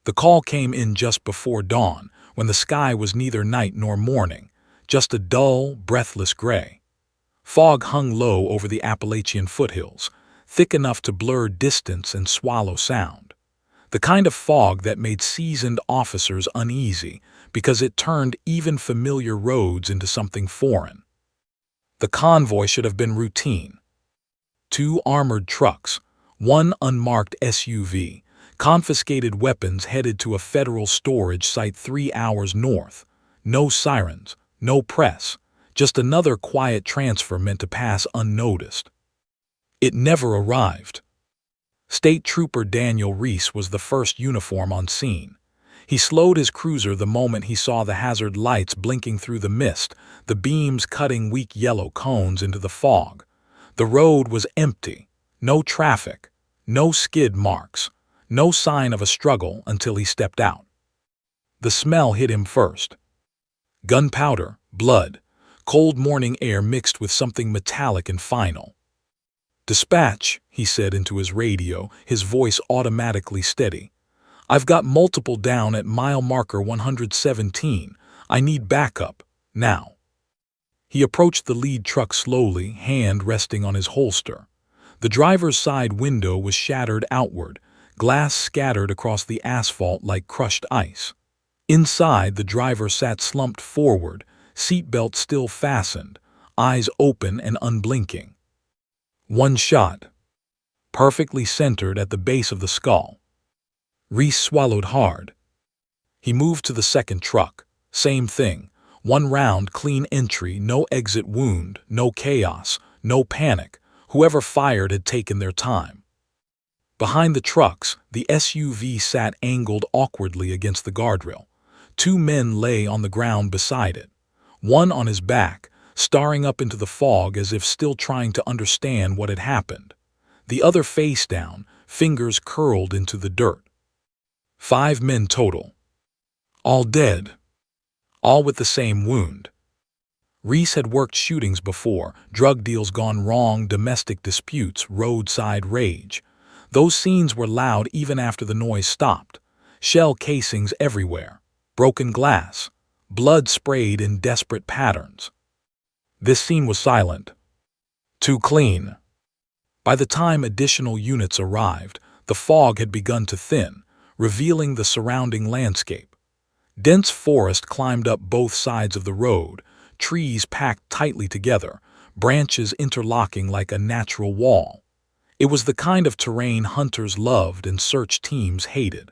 The call came in just before dawn, when the sky was neither night nor morning, just a dull, breathless gray. Fog hung low over the Appalachian foothills, thick enough to blur distance and swallow sound. The kind of fog that made seasoned officers uneasy because it turned even familiar roads into something foreign. The convoy should have been routine. 2 armored trucks, 1 unmarked SUV, confiscated weapons headed to a federal storage site 3 hours north. No sirens, no press, just another quiet transfer meant to pass unnoticed. It never arrived. State Trooper Daniel Reese was the first uniform on scene. He slowed his cruiser the moment he saw the hazard lights blinking through the mist, the beams cutting weak yellow cones into the fog. The road was empty, no traffic, no skid marks, no sign of a struggle until he stepped out. The smell hit him first. Gunpowder, blood, cold morning air mixed with something metallic and final. "Dispatch," he said into his radio, his voice automatically steady. "I've got multiple down at mile marker 117. I need backup, now." He approached the lead truck slowly, hand resting on his holster. The driver's side window was shattered outward, glass scattered across the asphalt like crushed ice. Inside, the driver sat slumped forward, seatbelt still fastened, eyes open and unblinking. One shot, perfectly centered at the base of the skull. Reese swallowed hard. He moved to the second truck. Same thing. 1 round, clean entry, no exit wound, no chaos, no panic. Whoever fired had taken their time. Behind the trucks, the SUV sat angled awkwardly against the guardrail. 2 men lay on the ground beside it. One on his back, staring up into the fog as if still trying to understand what had happened. The other face down, fingers curled into the dirt. 5 men total. All dead. All with the same wound. Reese had worked shootings before, drug deals gone wrong, domestic disputes, roadside rage. Those scenes were loud even after the noise stopped. Shell casings everywhere. Broken glass. Blood sprayed in desperate patterns. This scene was silent. Too clean. By the time additional units arrived, the fog had begun to thin, revealing the surrounding landscape. Dense forest climbed up both sides of the road, trees packed tightly together, branches interlocking like a natural wall. It was the kind of terrain hunters loved and search teams hated.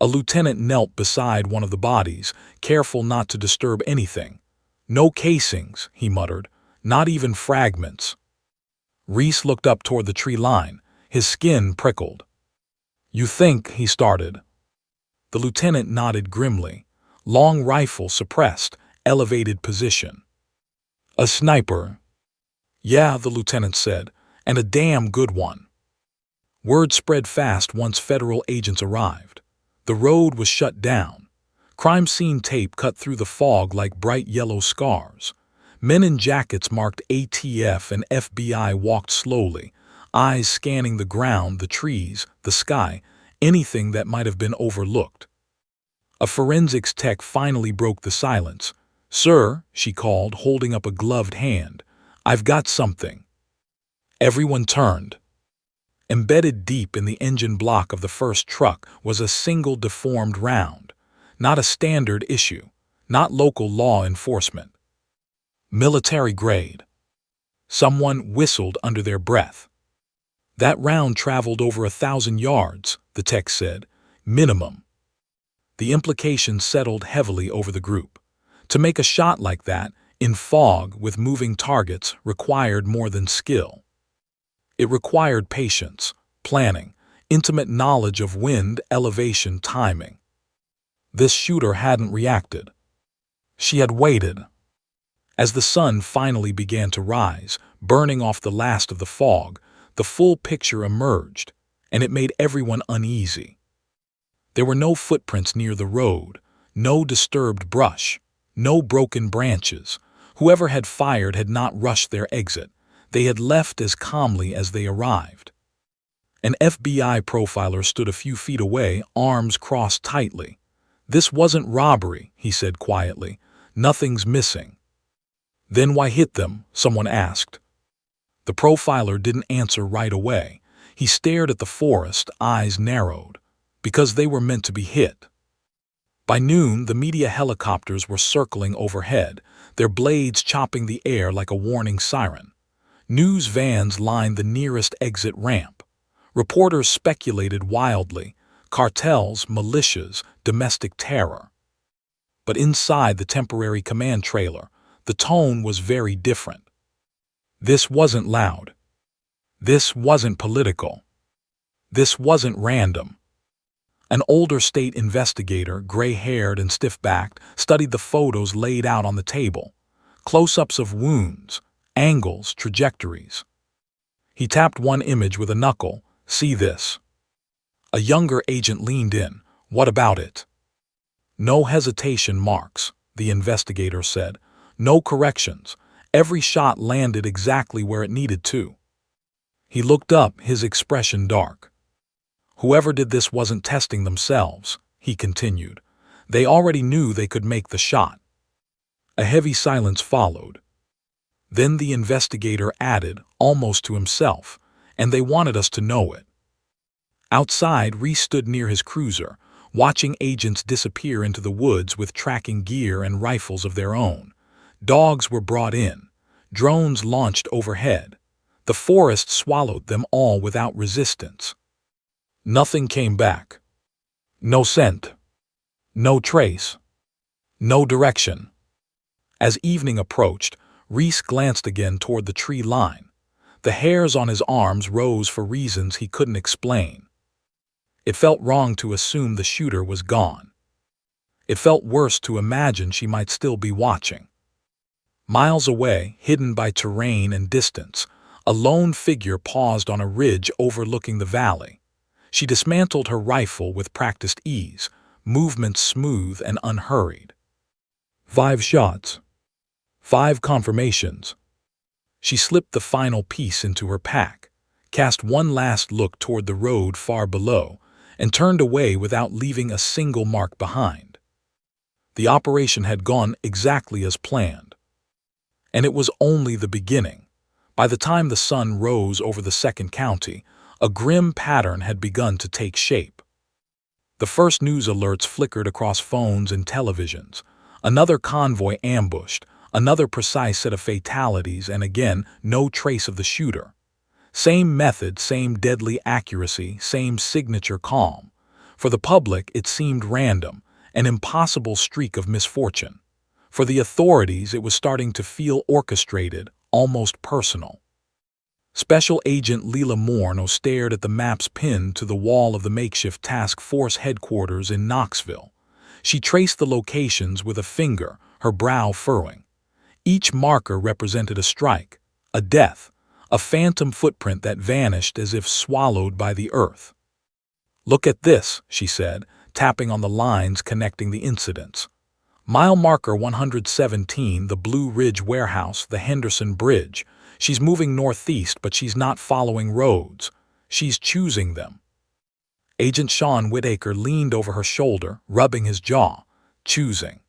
A lieutenant knelt beside one of the bodies, careful not to disturb anything. "No casings," he muttered, "not even fragments." Reese looked up toward the tree line, his skin prickled. "You think," he started. The lieutenant nodded grimly. Long rifle suppressed, elevated position. "A sniper." "Yeah," the lieutenant said, "and a damn good one." Word spread fast once federal agents arrived. The road was shut down. Crime scene tape cut through the fog like bright yellow scars. Men in jackets marked ATF and FBI walked slowly, eyes scanning the ground, the trees, the sky, anything that might have been overlooked. A forensics tech finally broke the silence. "Sir," she called, holding up a gloved hand, "I've got something." Everyone turned. Embedded deep in the engine block of the first truck was a single deformed round. Not a standard issue, not local law enforcement. Military grade. Someone whistled under their breath. "That round traveled over 1,000 yards, the tech said, minimum. The implication settled heavily over the group. To make a shot like that, in fog with moving targets, required more than skill. It required patience, planning, intimate knowledge of wind, elevation, timing. This shooter hadn't reacted. She had waited. As the sun finally began to rise, burning off the last of the fog, the full picture emerged, and it made everyone uneasy. There were no footprints near the road, no disturbed brush, no broken branches. Whoever had fired had not rushed their exit. They had left as calmly as they arrived. An FBI profiler stood a few feet away, arms crossed tightly. "This wasn't robbery," he said quietly. "Nothing's missing." "Then why hit them?" someone asked. The profiler didn't answer right away. He stared at the forest, eyes narrowed. "Because they were meant to be hit." By noon, the media helicopters were circling overhead, their blades chopping the air like a warning siren. News vans lined the nearest exit ramp. Reporters speculated wildly: cartels, militias, domestic terror. But inside the temporary command trailer, the tone was very different. This wasn't loud. This wasn't political. This wasn't random. An older state investigator, gray-haired and stiff-backed, studied the photos laid out on the table. Close-ups of wounds, angles, trajectories. He tapped one image with a knuckle. "See this?" A younger agent leaned in. "What about it?" "No hesitation marks," the investigator said. "No corrections. Every shot landed exactly where it needed to." He looked up, his expression dark. "Whoever did this wasn't testing themselves," he continued. "They already knew they could make the shot." A heavy silence followed. Then the investigator added, almost to himself, "And they wanted us to know it." Outside, Reese stood near his cruiser, watching agents disappear into the woods with tracking gear and rifles of their own. Dogs were brought in. Drones launched overhead. The forest swallowed them all without resistance. Nothing came back. No scent. No trace. No direction. As evening approached, Reese glanced again toward the tree line. The hairs on his arms rose for reasons he couldn't explain. It felt wrong to assume the shooter was gone. It felt worse to imagine she might still be watching. Miles away, hidden by terrain and distance, a lone figure paused on a ridge overlooking the valley. She dismantled her rifle with practiced ease, movements smooth and unhurried. 5 shots. 5 confirmations. She slipped the final piece into her pack, cast one last look toward the road far below, and turned away without leaving a single mark behind. The operation had gone exactly as planned. And it was only the beginning. By the time the sun rose over the second county, a grim pattern had begun to take shape. The first news alerts flickered across phones and televisions. Another convoy ambushed, another precise set of fatalities, and again, no trace of the shooter. Same method, same deadly accuracy, same signature calm. For the public, it seemed random, an impossible streak of misfortune. For the authorities, it was starting to feel orchestrated, almost personal. Special Agent Leela Morno stared at the maps pinned to the wall of the makeshift task force headquarters in Knoxville. She traced the locations with a finger, her brow furrowing. Each marker represented a strike, a death, a phantom footprint that vanished as if swallowed by the earth. "Look at this," she said, tapping on the lines connecting the incidents. "Mile marker 117, the Blue Ridge Warehouse, the Henderson Bridge. She's moving northeast, but she's not following roads. She's choosing them." Agent Sean Whitaker leaned over her shoulder, rubbing his jaw. "Choosing."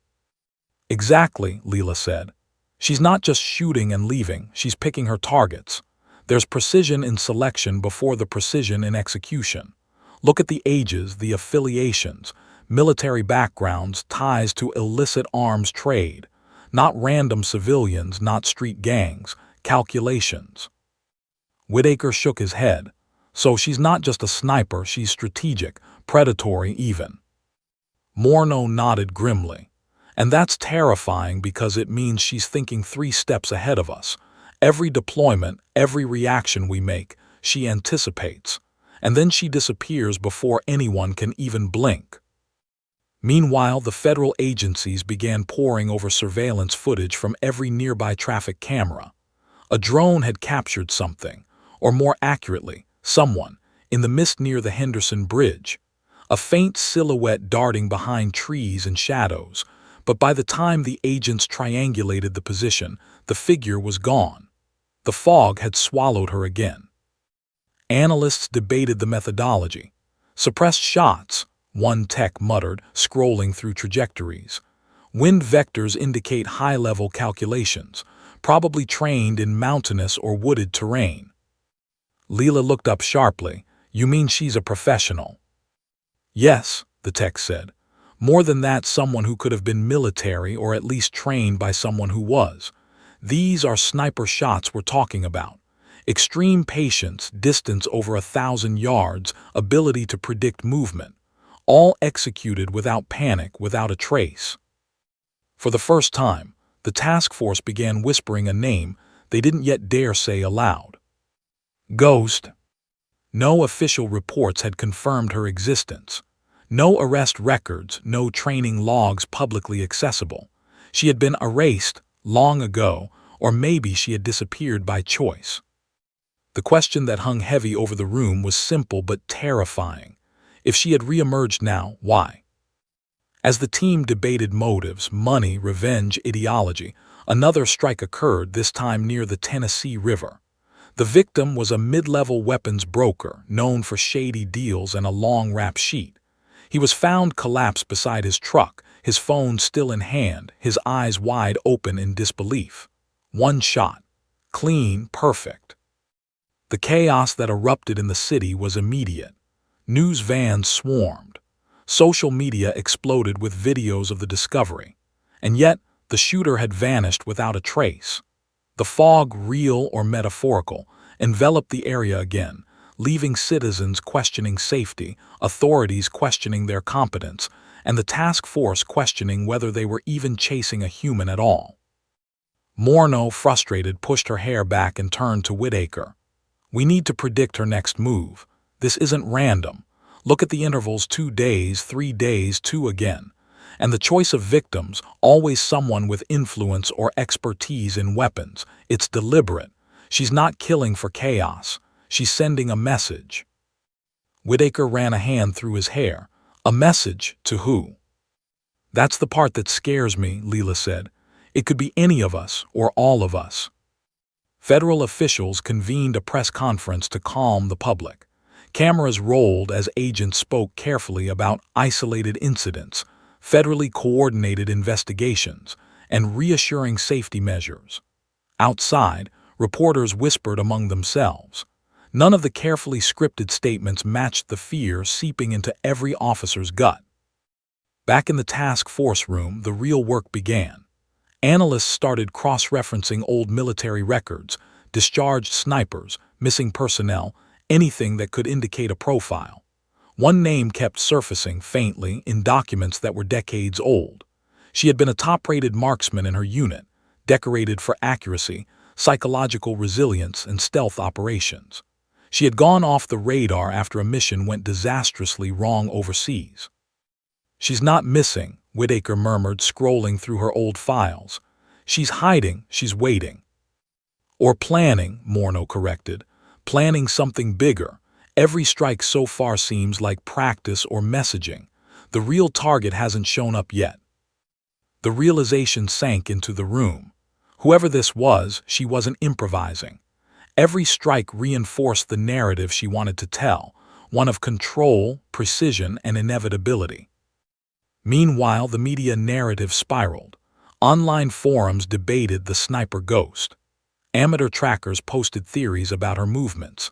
"Exactly," Leela said. "She's not just shooting and leaving, she's picking her targets. There's precision in selection before the precision in execution. Look at the ages, the affiliations, military backgrounds, ties to illicit arms trade. Not random civilians, not street gangs, calculations." Whitaker shook his head. "So she's not just a sniper, she's strategic, predatory even." Morno nodded grimly. "And that's terrifying because it means she's thinking 3 steps ahead of us. Every deployment, every reaction we make, she anticipates. And then she disappears before anyone can even blink." Meanwhile, the federal agencies began poring over surveillance footage from every nearby traffic camera. A drone had captured something, or more accurately, someone, in the mist near the Henderson Bridge. A faint silhouette darting behind trees and shadows, but by the time the agents triangulated the position, the figure was gone. The fog had swallowed her again. Analysts debated the methodology. Suppressed shots, one tech muttered, scrolling through trajectories. Wind vectors indicate high-level calculations, probably trained in mountainous or wooded terrain. Leela looked up sharply. You mean she's a professional? Yes, the tech said. More than that, someone who could have been military or at least trained by someone who was. These are sniper shots we're talking about. Extreme patience, distance over 1,000 yards, ability to predict movement. All executed without panic, without a trace. For the first time, the task force began whispering a name they didn't yet dare say aloud. Ghost. No official reports had confirmed her existence. No arrest records, no training logs publicly accessible. She had been erased long ago, or maybe she had disappeared by choice. The question that hung heavy over the room was simple but terrifying. If she had reemerged now, why? As the team debated motives, money, revenge, ideology, another strike occurred, this time near the Tennessee River. The victim was a mid-level weapons broker, known for shady deals and a long rap sheet. He was found collapsed beside his truck, his phone still in hand, his eyes wide open in disbelief. One shot. Clean, perfect. The chaos that erupted in the city was immediate. News vans swarmed. Social media exploded with videos of the discovery. And yet, the shooter had vanished without a trace. The fog, real or metaphorical, enveloped the area again, leaving citizens questioning safety, authorities questioning their competence, and the task force questioning whether they were even chasing a human at all. Morneau, frustrated, pushed her hair back and turned to Whitaker. We need to predict her next move. This isn't random. Look at the intervals: 2 days, 3 days, 2 again. And the choice of victims, always someone with influence or expertise in weapons. It's deliberate. She's not killing for chaos. She's sending a message. Whitaker ran a hand through his hair. A message to who? That's the part that scares me, Leela said. It could be any of us or all of us. Federal officials convened a press conference to calm the public. Cameras rolled as agents spoke carefully about isolated incidents, federally coordinated investigations, and reassuring safety measures. Outside, reporters whispered among themselves. None of the carefully scripted statements matched the fear seeping into every officer's gut. Back in the task force room, the real work began. Analysts started cross-referencing old military records, discharged snipers, missing personnel, anything that could indicate a profile. One name kept surfacing faintly in documents that were decades old. She had been a top-rated marksman in her unit, decorated for accuracy, psychological resilience, and stealth operations. She had gone off the radar after a mission went disastrously wrong overseas. She's not missing, Whitaker murmured, scrolling through her old files. She's hiding, she's waiting. Or planning, Morneau corrected. Planning something bigger. Every strike so far seems like practice or messaging. The real target hasn't shown up yet. The realization sank into the room. Whoever this was, she wasn't improvising. Every strike reinforced the narrative she wanted to tell, one of control, precision, and inevitability. Meanwhile, the media narrative spiraled. Online forums debated the sniper ghost. Amateur trackers posted theories about her movements.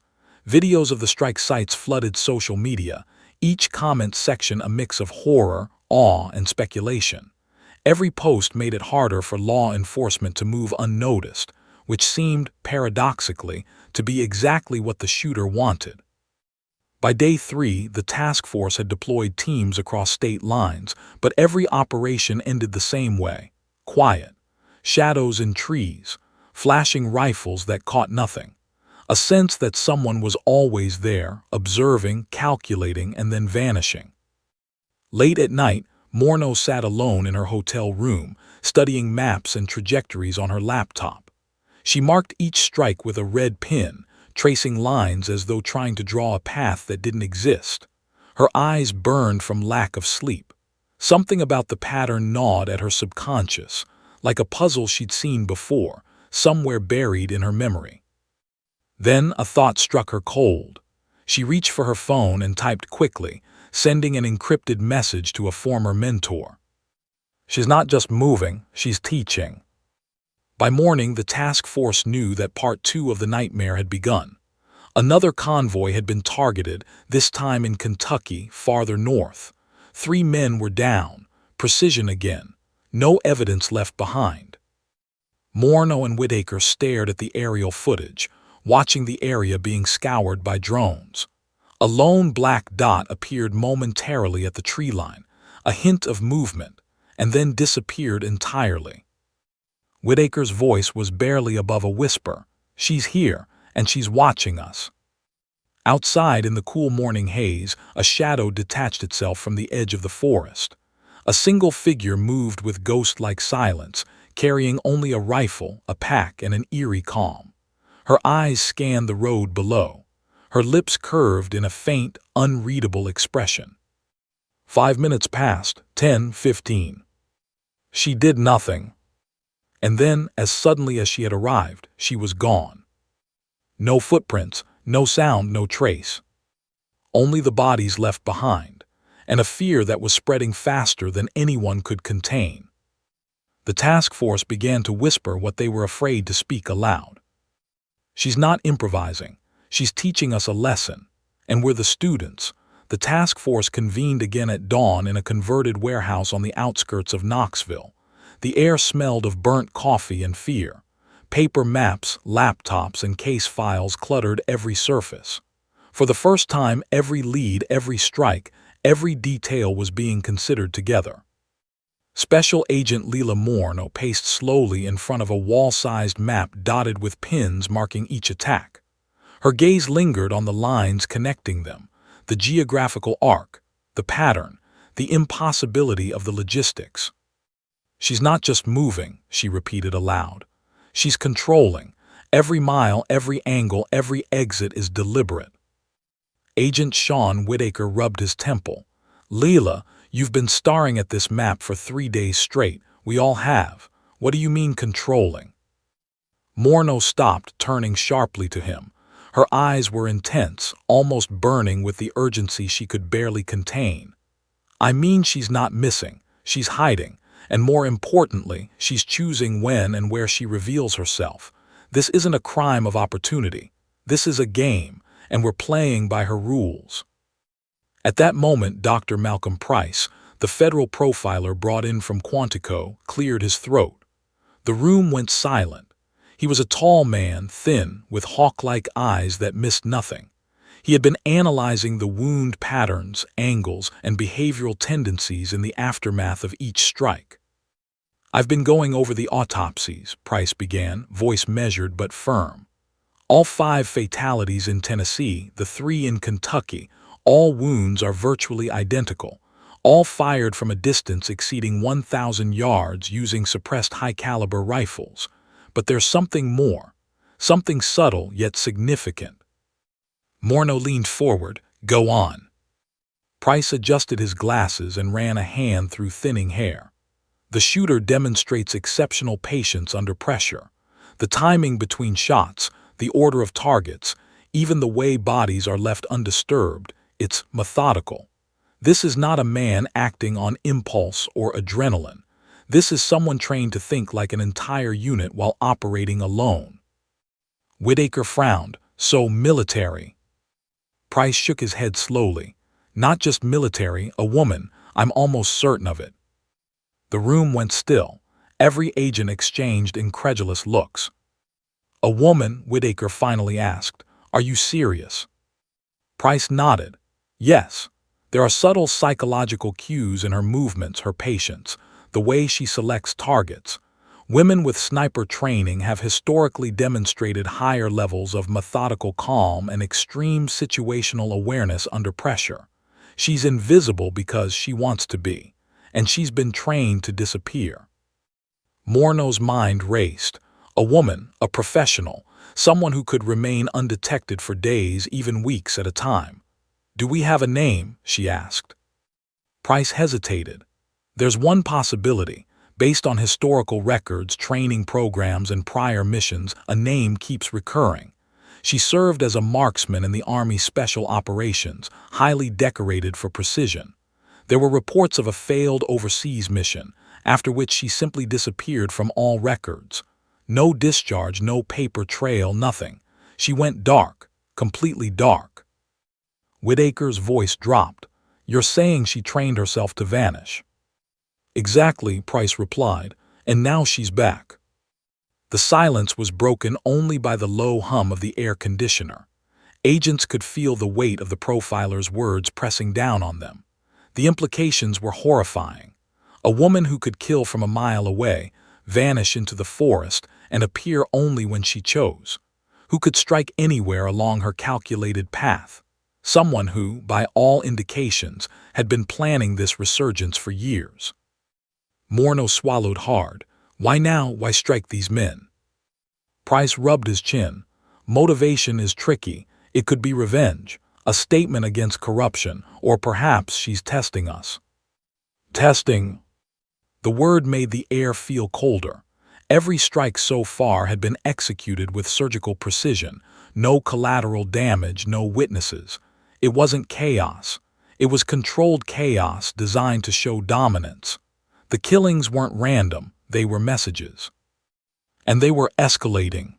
Videos of the strike sites flooded social media, each comment section a mix of horror, awe, and speculation. Every post made it harder for law enforcement to move unnoticed, which seemed, paradoxically, to be exactly what the shooter wanted. By day 3, the task force had deployed teams across state lines, but every operation ended the same way. Quiet. Shadows in trees. Flashing rifles that caught nothing. A sense that someone was always there, observing, calculating, and then vanishing. Late at night, Morneau sat alone in her hotel room, studying maps and trajectories on her laptop. She marked each strike with a red pin, tracing lines as though trying to draw a path that didn't exist. Her eyes burned from lack of sleep. Something about the pattern gnawed at her subconscious, like a puzzle she'd seen before, somewhere buried in her memory. Then a thought struck her cold. She reached for her phone and typed quickly, sending an encrypted message to a former mentor. She's not just moving, she's teaching. By morning, the task force knew that part 2 of the nightmare had begun. Another convoy had been targeted, this time in Kentucky, farther north. 3 men were down, precision again, no evidence left behind. Morneau and Whitaker stared at the aerial footage, watching the area being scoured by drones. A lone black dot appeared momentarily at the tree line, a hint of movement, and then disappeared entirely. Whitaker's voice was barely above a whisper. "She's here, and she's watching us." Outside in the cool morning haze, a shadow detached itself from the edge of the forest. A single figure moved with ghost-like silence, carrying only a rifle, a pack, and an eerie calm. Her eyes scanned the road below. Her lips curved in a faint, unreadable expression. 5 minutes passed, 10, 15. She did nothing. And then, as suddenly as she had arrived, she was gone. No footprints, no sound, no trace. Only the bodies left behind, and a fear that was spreading faster than anyone could contain. The task force began to whisper what they were afraid to speak aloud. "She's not improvising. She's teaching us a lesson. And we're the students." The task force convened again at dawn in a converted warehouse on the outskirts of Knoxville. The air smelled of burnt coffee and fear. Paper maps, laptops, and case files cluttered every surface. For the first time, every lead, every strike, every detail was being considered together. Special Agent Leila Morneau paced slowly in front of a wall-sized map dotted with pins marking each attack. Her gaze lingered on the lines connecting them, the geographical arc, the pattern, the impossibility of the logistics. "She's not just moving," she repeated aloud. "She's controlling. Every mile, every angle, every exit is deliberate." Agent Sean Whitaker rubbed his temple. "Leila, you've been staring at this map for 3 days straight. We all have. What do you mean controlling?" Morneau stopped, turning sharply to him. Her eyes were intense, almost burning with the urgency she could barely contain. "I mean she's not missing. She's hiding. And more importantly, she's choosing when and where she reveals herself. This isn't a crime of opportunity. This is a game, and we're playing by her rules." At that moment, Dr. Malcolm Price, the federal profiler brought in from Quantico, cleared his throat. The room went silent. He was a tall man, thin, with hawk-like eyes that missed nothing. He had been analyzing the wound patterns, angles, and behavioral tendencies in the aftermath of each strike. "I've been going over the autopsies," Price began, voice measured but firm. "All 5 fatalities in Tennessee, the 3 in Kentucky, all wounds are virtually identical, all fired from a distance exceeding 1,000 yards using suppressed high-caliber rifles. But there's something more, something subtle yet significant." Morneau leaned forward. "Go on." Price adjusted his glasses and ran a hand through thinning hair. "The shooter demonstrates exceptional patience under pressure. The timing between shots, the order of targets, even the way bodies are left undisturbed, it's methodical. This is not a man acting on impulse or adrenaline. This is someone trained to think like an entire unit while operating alone." Whitaker frowned. "So military." Price shook his head slowly. "Not just military, a woman. I'm almost certain of it." The room went still. Every agent exchanged incredulous looks. "A woman?" Whitaker finally asked. "Are you serious?" Price nodded. "Yes. There are subtle psychological cues in her movements, her patience, the way she selects targets. Women with sniper training have historically demonstrated higher levels of methodical calm and extreme situational awareness under pressure. She's invisible because she wants to be, and she's been trained to disappear." Morneau's mind raced. A woman, a professional, someone who could remain undetected for days, even weeks at a time. "Do we have a name?" she asked. Price hesitated. "There's one possibility. Based on historical records, training programs, and prior missions, a name keeps recurring. She served as a marksman in the Army Special Operations, highly decorated for precision. There were reports of a failed overseas mission, after which she simply disappeared from all records. No discharge, no paper trail, nothing. She went dark, completely dark. Whitaker's voice dropped. "You're saying she trained herself to vanish?" "Exactly," Price replied, "and now she's back." The silence was broken only by the low hum of the air conditioner. Agents could feel the weight of the profiler's words pressing down on them. The implications were horrifying. A woman who could kill from a mile away, vanish into the forest, and appear only when she chose. Who could strike anywhere along her calculated path. Someone who, by all indications, had been planning this resurgence for years. Morneau swallowed hard. Why now? Why strike these men? Price rubbed his chin. Motivation is tricky. It could be revenge, a statement against corruption, or perhaps she's testing us. Testing? The word made the air feel colder. Every strike so far had been executed with surgical precision. No collateral damage, no witnesses. It wasn't chaos. It was controlled chaos designed to show dominance. The killings weren't random, they were messages. And they were escalating.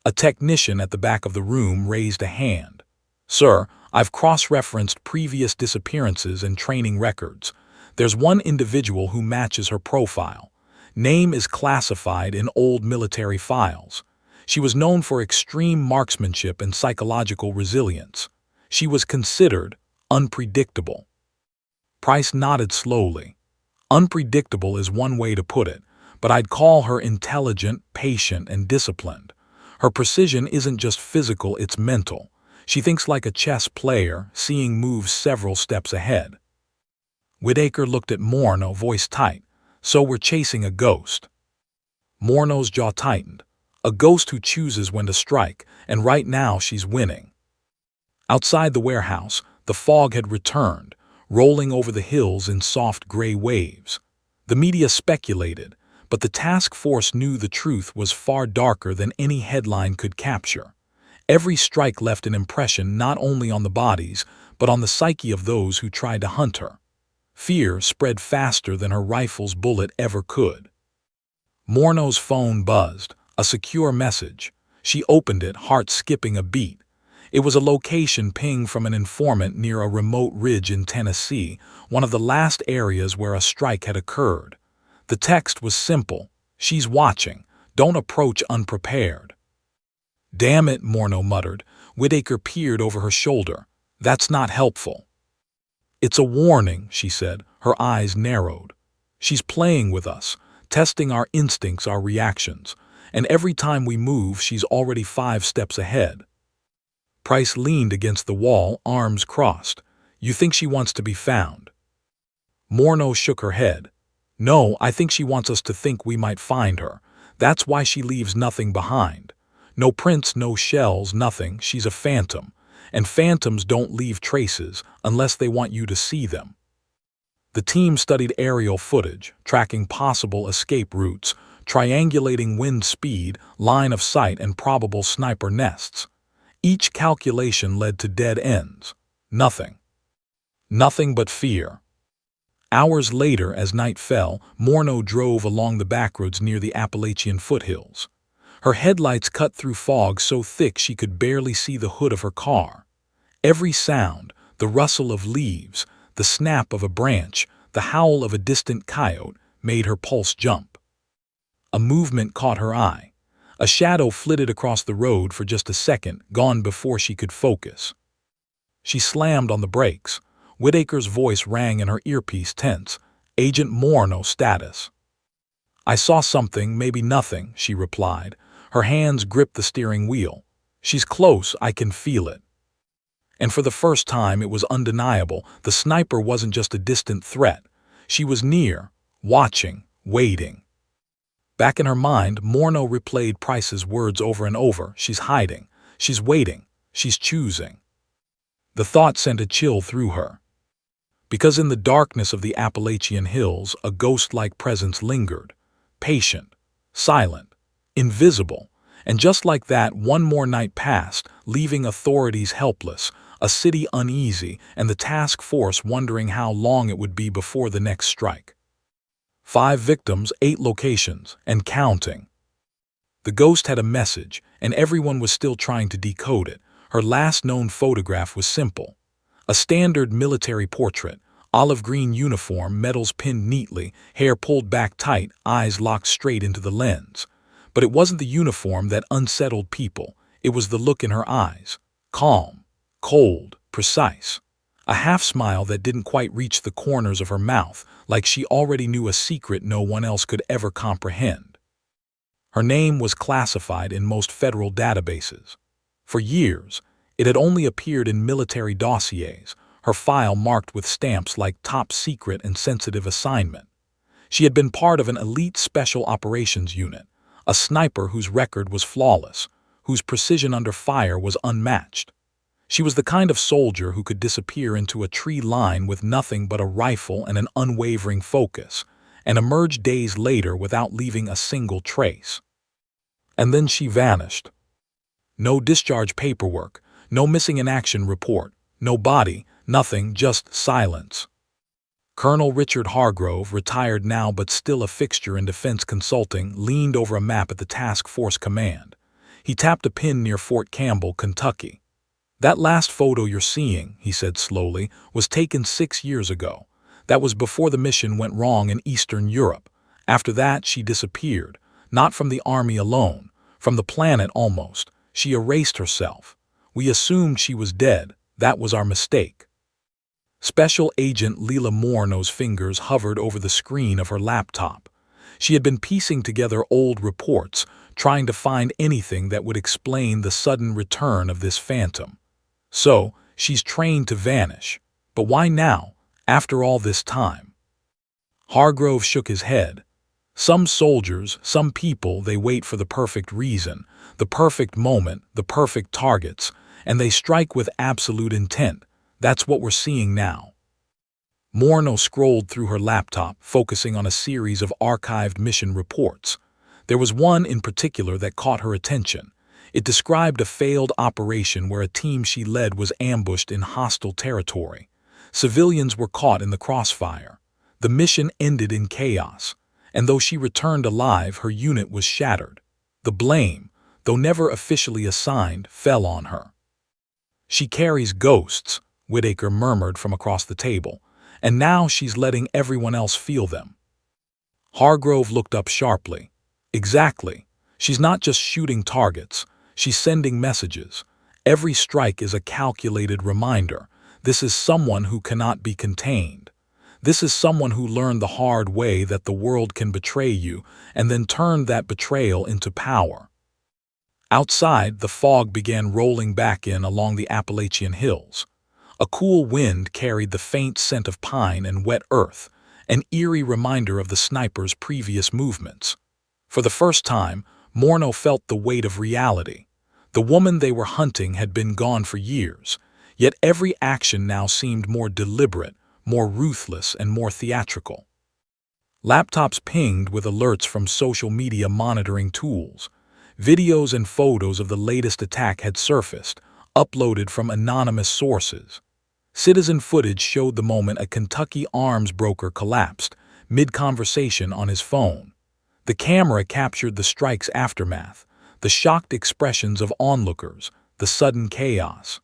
A technician at the back of the room raised a hand. "Sir, I've cross-referenced previous disappearances and training records. There's one individual who matches her profile. Name is classified in old military files. She was known for extreme marksmanship and psychological resilience. She was considered unpredictable." Price nodded slowly. Unpredictable is one way to put it, but I'd call her intelligent, patient, and disciplined. Her precision isn't just physical, it's mental. She thinks like a chess player, seeing moves several steps ahead. Whitaker looked at Morneau, voice tight. "So we're chasing a ghost." Morneau's jaw tightened. "A ghost who chooses when to strike, and right now she's winning." Outside the warehouse, the fog had returned, rolling over the hills in soft gray waves. The media speculated, but the task force knew the truth was far darker than any headline could capture. Every strike left an impression not only on the bodies, but on the psyche of those who tried to hunt her. Fear spread faster than her rifle's bullet ever could. Morneau's phone buzzed, a secure message. She opened it, heart skipping a beat. It was a location ping from an informant near a remote ridge in Tennessee, one of the last areas where a strike had occurred. The text was simple. "She's watching. Don't approach unprepared." "Damn it," Morneau muttered. Whitaker peered over her shoulder. "That's not helpful." "It's a warning," she said, her eyes narrowed. "She's playing with us, testing our instincts, our reactions, and every time we move, she's already 5 steps ahead." Price leaned against the wall, arms crossed. "You think she wants to be found?" Morneau shook her head. "No, I think she wants us to think we might find her. That's why she leaves nothing behind. No prints, no shells, nothing. She's a phantom. And phantoms don't leave traces unless they want you to see them." The team studied aerial footage, tracking possible escape routes, triangulating wind speed, line of sight, and probable sniper nests. Each calculation led to dead ends. Nothing. Nothing but fear. Hours later, as night fell, Morneau drove along the backroads near the Appalachian foothills. Her headlights cut through fog so thick she could barely see the hood of her car. Every sound, the rustle of leaves, the snap of a branch, the howl of a distant coyote, made her pulse jump. A movement caught her eye. A shadow flitted across the road for just a second, gone before she could focus. She slammed on the brakes. Whitaker's voice rang in her earpiece, tense. "Agent Morneau, status." "I saw something, maybe nothing," she replied. Her hands gripped the steering wheel. "She's close, I can feel it." And for the first time it was undeniable. The sniper wasn't just a distant threat. She was near, watching, waiting. Back in her mind, Morneau replayed Price's words over and over. She's hiding. She's waiting. She's choosing. The thought sent a chill through her. Because in the darkness of the Appalachian hills, a ghost-like presence lingered. Patient, silent, invisible, And just like that, one more night passed, leaving authorities helpless, a city uneasy, and the task force wondering how long it would be before the next strike. 5 victims, 8 locations, and counting. The ghost had a message, and everyone was still trying to decode it. Her last known photograph was simple. A standard military portrait, olive green uniform, medals pinned neatly, hair pulled back tight, eyes locked straight into the lens. But it wasn't the uniform that unsettled people, it was the look in her eyes. Calm, cold, precise. A half-smile that didn't quite reach the corners of her mouth, like she already knew a secret no one else could ever comprehend. Her name was classified in most federal databases. For years, it had only appeared in military dossiers, her file marked with stamps like top secret and sensitive assignment. She had been part of an elite special operations unit, a sniper whose record was flawless, whose precision under fire was unmatched. She was the kind of soldier who could disappear into a tree line with nothing but a rifle and an unwavering focus, and emerge days later without leaving a single trace. And then she vanished. No discharge paperwork, no missing in action report, no body, nothing, just silence. Colonel Richard Hargrove, retired now but still a fixture in defense consulting, leaned over a map at the task force command. He tapped a pin near Fort Campbell, Kentucky. "That last photo you're seeing," he said slowly, "was taken 6 years ago. That was before the mission went wrong in Eastern Europe. After that, she disappeared. Not from the army alone, from the planet almost. She erased herself. We assumed she was dead. That was our mistake." Special Agent Leila Morneau's fingers hovered over the screen of her laptop. She had been piecing together old reports, trying to find anything that would explain the sudden return of this phantom. So, she's trained to vanish. But why now, after all this time? Hargrove shook his head. Some soldiers, some people, they wait for the perfect reason, the perfect moment, the perfect targets, and they strike with absolute intent. That's what we're seeing now. Morneau scrolled through her laptop, focusing on a series of archived mission reports. There was one in particular that caught her attention. It described a failed operation where a team she led was ambushed in hostile territory. Civilians were caught in the crossfire. The mission ended in chaos, and though she returned alive, her unit was shattered. The blame, though never officially assigned, fell on her. "She carries ghosts," Whitaker murmured from across the table, "and now she's letting everyone else feel them." Hargrove looked up sharply. "Exactly. She's not just shooting targets. She's sending messages. Every strike is a calculated reminder. This is someone who cannot be contained. This is someone who learned the hard way that the world can betray you and then turned that betrayal into power." Outside, the fog began rolling back in along the Appalachian hills. A cool wind carried the faint scent of pine and wet earth, an eerie reminder of the sniper's previous movements. For the first time, Morneau felt the weight of reality. The woman they were hunting had been gone for years, yet every action now seemed more deliberate, more ruthless, and more theatrical. Laptops pinged with alerts from social media monitoring tools. Videos and photos of the latest attack had surfaced, uploaded from anonymous sources. Citizen footage showed the moment a Kentucky arms broker collapsed, mid-conversation on his phone. The camera captured the strike's aftermath, the shocked expressions of onlookers, the sudden chaos.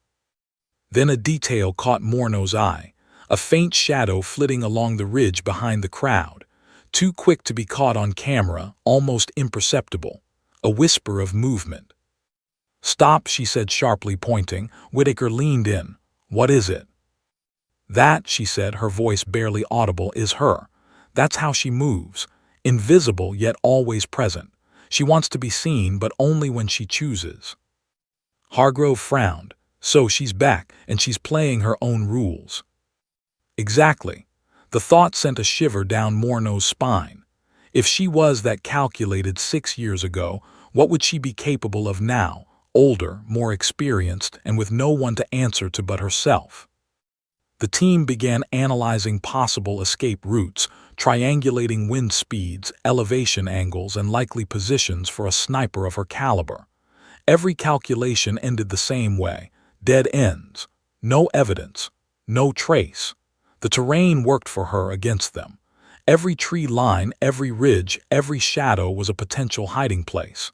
Then a detail caught Morneau's eye, a faint shadow flitting along the ridge behind the crowd, too quick to be caught on camera, almost imperceptible, a whisper of movement. "Stop," she said sharply, pointing. Whitaker leaned in. "What is it?" "That," she said, her voice barely audible, "is her. That's how she moves, invisible yet always present. She wants to be seen, but only when she chooses." Hargrove frowned. "So she's back, and she's playing her own rules." Exactly. The thought sent a shiver down Morneau's spine. If she was that calculated 6 years ago, what would she be capable of now, older, more experienced, and with no one to answer to but herself? The team began analyzing possible escape routes, triangulating wind speeds, elevation angles, and likely positions for a sniper of her caliber. Every calculation ended the same way: dead ends. No evidence. No trace. The terrain worked for her against them. Every tree line, every ridge, every shadow was a potential hiding place.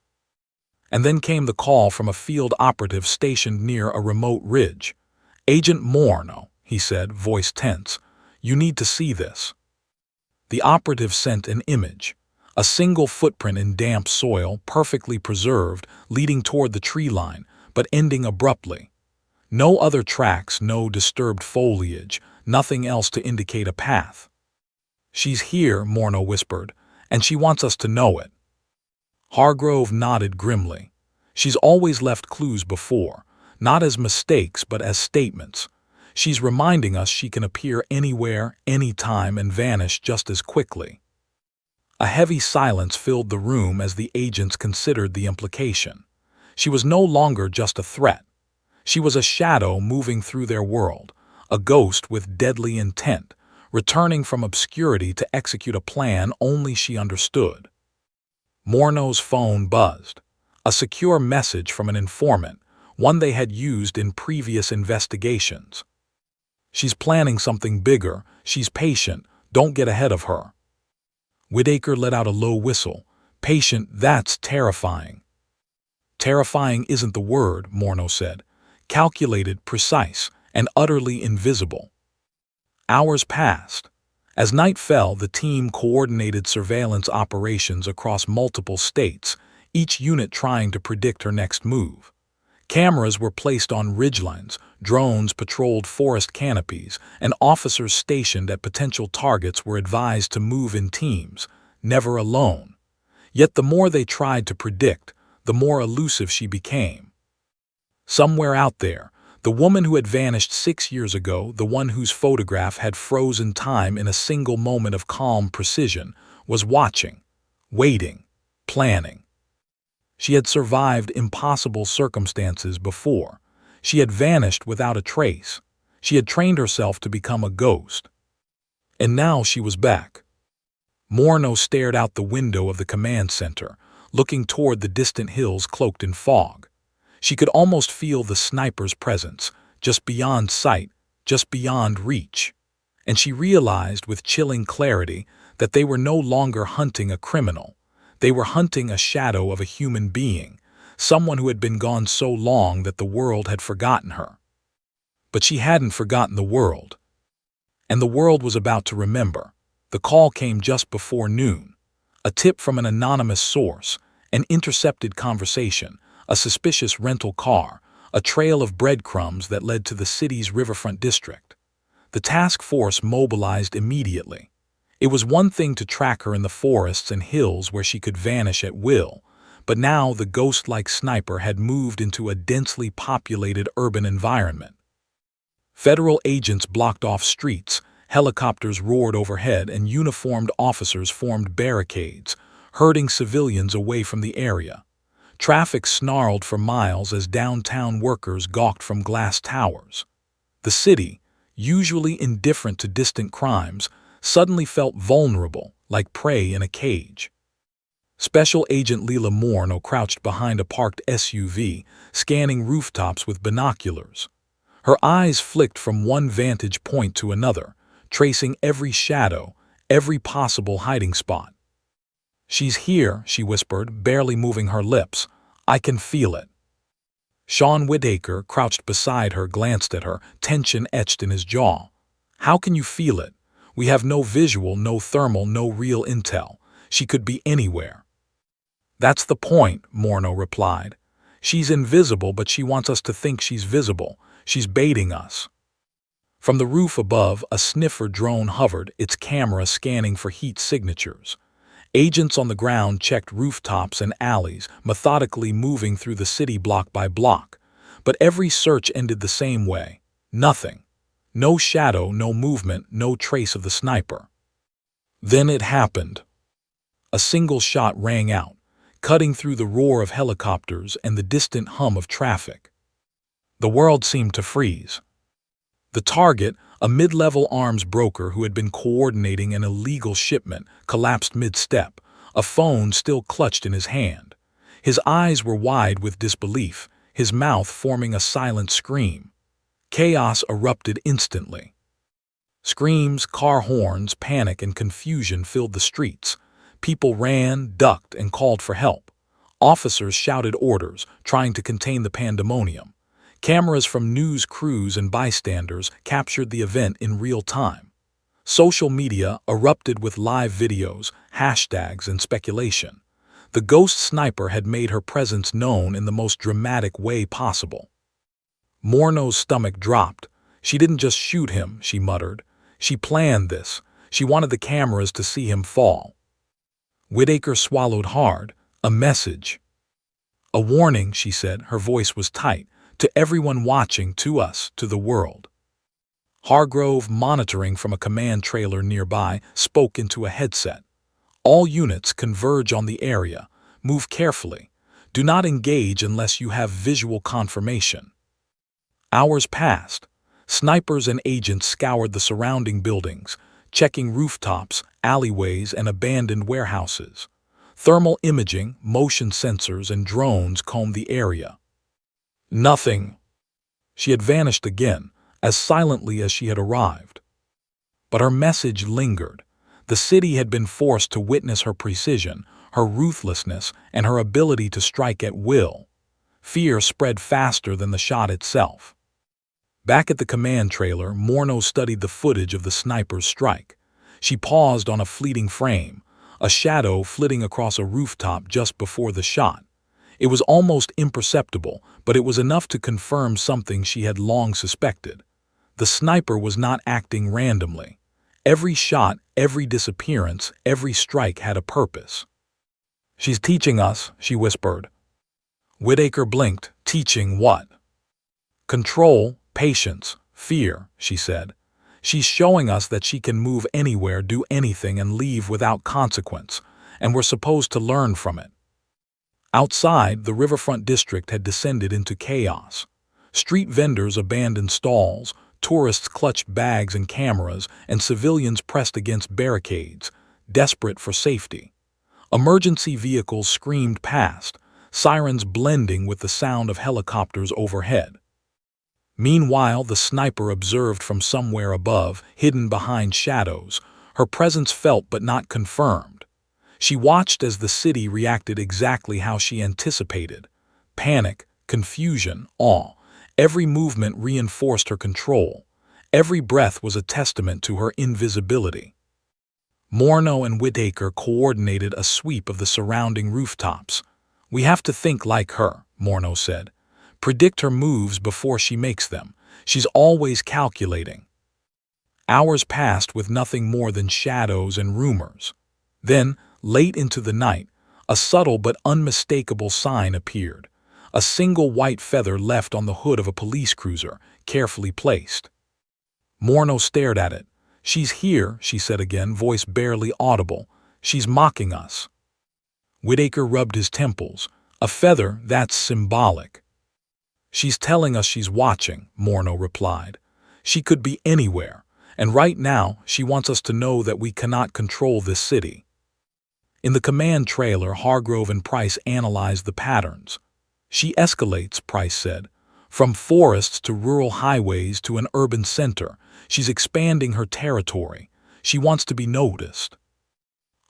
And then came the call from a field operative stationed near a remote ridge. "Agent Morno," he said, voice tense, "you need to see this." The operative sent an image. A single footprint in damp soil, perfectly preserved, leading toward the tree line, but ending abruptly. No other tracks, no disturbed foliage, nothing else to indicate a path. "She's here," Morno whispered, "and she wants us to know it." Hargrove nodded grimly. "She's always left clues before, not as mistakes but as statements. She's reminding us she can appear anywhere, anytime, and vanish just as quickly." A heavy silence filled the room as the agents considered the implication. She was no longer just a threat. She was a shadow moving through their world, a ghost with deadly intent, returning from obscurity to execute a plan only she understood. Morno's phone buzzed. A secure message from an informant, one they had used in previous investigations. "She's planning something bigger. She's patient. Don't get ahead of her." Whitaker let out a low whistle. "Patient, that's terrifying." "Terrifying isn't the word," Morno said. "Calculated, precise, and utterly invisible." Hours passed. As night fell, the team coordinated surveillance operations across multiple states, each unit trying to predict her next move. Cameras were placed on ridgelines, drones patrolled forest canopies, and officers stationed at potential targets were advised to move in teams, never alone. Yet the more they tried to predict, the more elusive she became. Somewhere out there, the woman who had vanished 6 years ago, the one whose photograph had frozen time in a single moment of calm precision, was watching, waiting, planning. She had survived impossible circumstances before. She had vanished without a trace. She had trained herself to become a ghost. And now she was back. Morno stared out the window of the command center, looking toward the distant hills cloaked in fog. She could almost feel the sniper's presence, just beyond sight, just beyond reach. And she realized with chilling clarity that they were no longer hunting a criminal. They were hunting a shadow of a human being, someone who had been gone so long that the world had forgotten her. But she hadn't forgotten the world. And the world was about to remember. The call came just before noon. A tip from an anonymous source, an intercepted conversation, a suspicious rental car, a trail of breadcrumbs that led to the city's riverfront district. The task force mobilized immediately. It was one thing to track her in the forests and hills where she could vanish at will, but now the ghost-like sniper had moved into a densely populated urban environment. Federal agents blocked off streets, helicopters roared overhead, and uniformed officers formed barricades, herding civilians away from the area. Traffic snarled for miles as downtown workers gawked from glass towers. The city, usually indifferent to distant crimes, suddenly felt vulnerable, like prey in a cage. Special Agent Leela Morno crouched behind a parked SUV, scanning rooftops with binoculars. Her eyes flicked from one vantage point to another, tracing every shadow, every possible hiding spot. "She's here," she whispered, barely moving her lips. "I can feel it." Sean Whitaker, crouched beside her, glanced at her, tension etched in his jaw. "How can you feel it? We have no visual, no thermal, no real intel. She could be anywhere." "That's the point," Morno replied. "She's invisible, but she wants us to think she's visible. She's baiting us." From the roof above, a sniffer drone hovered, its camera scanning for heat signatures. Agents on the ground checked rooftops and alleys, methodically moving through the city block by block. But every search ended the same way. Nothing. No shadow, no movement, no trace of the sniper. Then it happened. A single shot rang out, cutting through the roar of helicopters and the distant hum of traffic. The world seemed to freeze. The target, A mid-level arms broker who had been coordinating an illegal shipment collapsed mid-step, a phone still clutched in his hand. His eyes were wide with disbelief, his mouth forming a silent scream. Chaos erupted instantly. Screams, car horns, panic, and confusion filled the streets. People ran, ducked, and called for help. Officers shouted orders, trying to contain the pandemonium. Cameras from news crews and bystanders captured the event in real time. Social media erupted with live videos, hashtags, and speculation. The ghost sniper had made her presence known in the most dramatic way possible. Morno's stomach dropped. She didn't just shoot him, she muttered. She planned this. She wanted the cameras to see him fall. Whitaker swallowed hard. A message. A warning, she said, her voice was tight. To everyone watching, to us, to the world. Hargrove, monitoring from a command trailer nearby, spoke into a headset. All units converge on the area. Move carefully. Do not engage unless you have visual confirmation. Hours passed. Snipers and agents scoured the surrounding buildings, checking rooftops, alleyways, and abandoned warehouses. Thermal imaging, motion sensors, and drones combed the area. Nothing. She had vanished again, as silently as she had arrived. But her message lingered. The city had been forced to witness her precision, her ruthlessness, and her ability to strike at will. Fear spread faster than the shot itself. Back at the command trailer, Morno studied the footage of the sniper's strike. She paused on a fleeting frame, a shadow flitting across a rooftop just before the shot. It was almost imperceptible, but it was enough to confirm something she had long suspected. The sniper was not acting randomly. Every shot, every disappearance, every strike had a purpose. "She's teaching us," she whispered. Whitaker blinked. Teaching what? "Control, patience, fear," she said. "She's showing us that she can move anywhere, do anything, and leave without consequence, and we're supposed to learn from it." Outside, the riverfront district had descended into chaos. Street vendors abandoned stalls, tourists clutched bags and cameras, and civilians pressed against barricades, desperate for safety. Emergency vehicles screamed past, sirens blending with the sound of helicopters overhead. Meanwhile, the sniper observed from somewhere above, hidden behind shadows, her presence felt but not confirmed. She watched as the city reacted exactly how she anticipated. Panic, confusion, awe. Every movement reinforced her control. Every breath was a testament to her invisibility. Morno and Whitaker coordinated a sweep of the surrounding rooftops. "We have to think like her," Morno said. "Predict her moves before she makes them. She's always calculating." Hours passed with nothing more than shadows and rumors. Then, late into the night, a subtle but unmistakable sign appeared. A single white feather left on the hood of a police cruiser, carefully placed. Morno stared at it. "She's here," she said again, voice barely audible. "She's mocking us." Whitaker rubbed his temples. "A feather, that's symbolic." "She's telling us she's watching," Morno replied. "She could be anywhere, and right now she wants us to know that we cannot control this city." In the command trailer, Hargrove and Price analyzed the patterns. "She escalates," Price said. "From forests to rural highways to an urban center, she's expanding her territory. She wants to be noticed."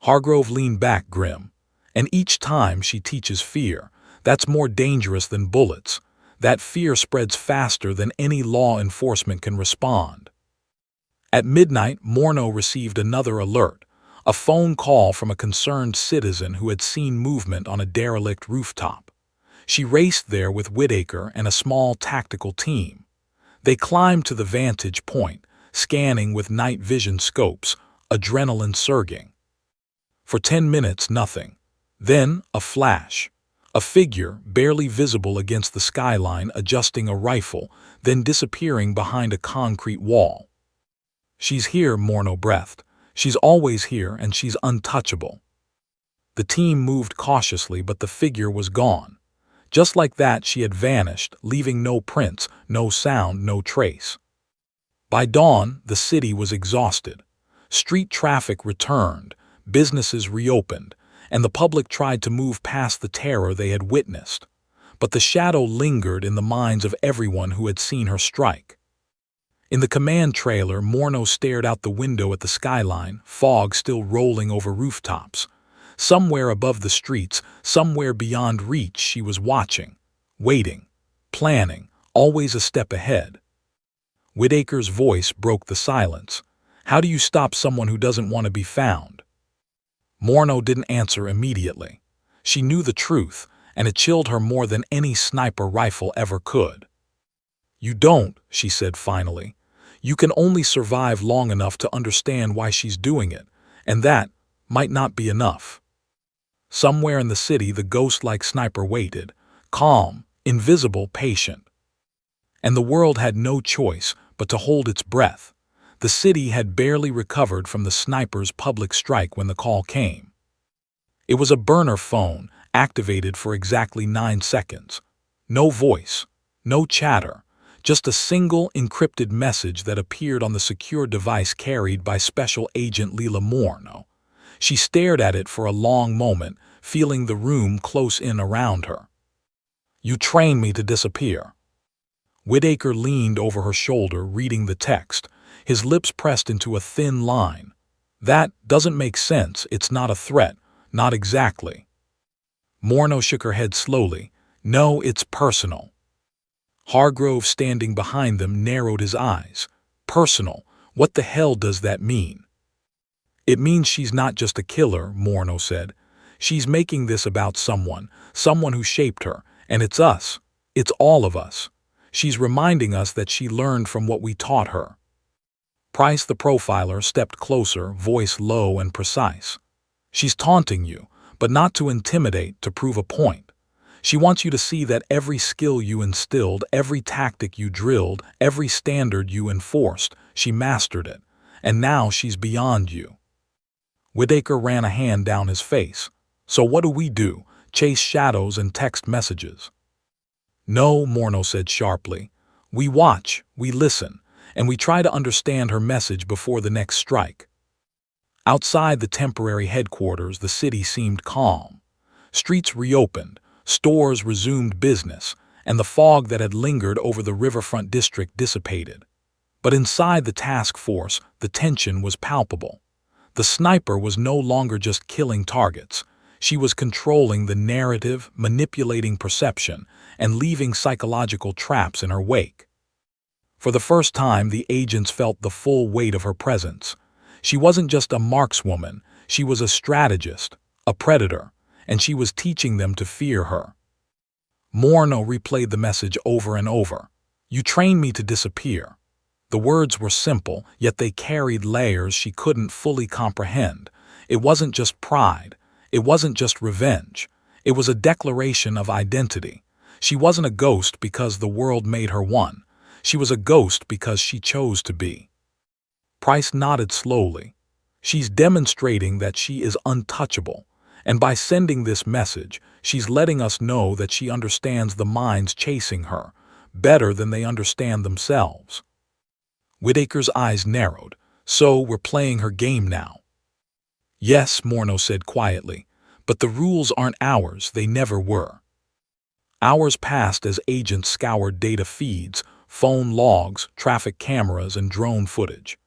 Hargrove leaned back grim. "And each time she teaches fear. That's more dangerous than bullets. That fear spreads faster than any law enforcement can respond." At midnight, Morno received another alert, a phone call from a concerned citizen who had seen movement on a derelict rooftop. She raced there with Whitaker and a small tactical team. They climbed to the vantage point, scanning with night vision scopes, adrenaline surging. For 10 minutes, nothing. Then, a flash. A figure, barely visible against the skyline, adjusting a rifle, then disappearing behind a concrete wall. "She's here," Morno breathed. "She's always here, and she's untouchable." The team moved cautiously, but the figure was gone. Just like that, she had vanished, leaving no prints, no sound, no trace. By dawn, the city was exhausted. Street traffic returned, businesses reopened, and the public tried to move past the terror they had witnessed. But the shadow lingered in the minds of everyone who had seen her strike. In the command trailer, Morno stared out the window at the skyline, fog still rolling over rooftops. Somewhere above the streets, somewhere beyond reach, she was watching, waiting, planning, always a step ahead. Whitaker's voice broke the silence. How do you stop someone who doesn't want to be found? Morno didn't answer immediately. She knew the truth, and it chilled her more than any sniper rifle ever could. You don't, she said finally. You can only survive long enough to understand why she's doing it, and that might not be enough. Somewhere in the city, the ghost-like sniper waited, calm, invisible, patient. And the world had no choice but to hold its breath. The city had barely recovered from the sniper's public strike when the call came. It was a burner phone, activated for exactly 9 seconds. No voice, no chatter, just a single encrypted message that appeared on the secure device carried by Special Agent Leela Morno. She stared at it for a long moment, feeling the room close in around her. You trained me to disappear. Whitaker leaned over her shoulder, reading the text, his lips pressed into a thin line. That doesn't make sense. It's not a threat. Not exactly. Morno shook her head slowly. No, it's personal. Hargrove, standing behind them, narrowed his eyes. Personal? What the hell does that mean? It means she's not just a killer, Morno said. She's making this about someone who shaped her, and it's us. It's all of us. She's reminding us that she learned from what we taught her. Price, the profiler, stepped closer, voice low and precise. She's taunting you, but not to intimidate, to prove a point. She wants you to see that every skill you instilled, every tactic you drilled, every standard you enforced, she mastered it, and now she's beyond you. Whitaker ran a hand down his face. So what do? Chase shadows and text messages? No, Morno said sharply. We watch, we listen, and we try to understand her message before the next strike. Outside the temporary headquarters, the city seemed calm. Streets reopened, stores resumed business, and the fog that had lingered over the riverfront district dissipated. But inside the task force, the tension was palpable. The sniper was no longer just killing targets. She was controlling the narrative, manipulating perception, and leaving psychological traps in her wake. For the first time, the agents felt the full weight of her presence. She wasn't just a markswoman, she was a strategist, a predator, and she was teaching them to fear her. Morno replayed the message over and over. You trained me to disappear. The words were simple, yet they carried layers she couldn't fully comprehend. It wasn't just pride. It wasn't just revenge. It was a declaration of identity. She wasn't a ghost because the world made her one. She was a ghost because she chose to be. Price nodded slowly. She's demonstrating that she is untouchable. And by sending this message, she's letting us know that she understands the minds chasing her better than they understand themselves. Whitaker's eyes narrowed. So we're playing her game now. Yes, Morno said quietly, but the rules aren't ours, they never were. Hours passed as agents scoured data feeds, phone logs, traffic cameras, and drone footage.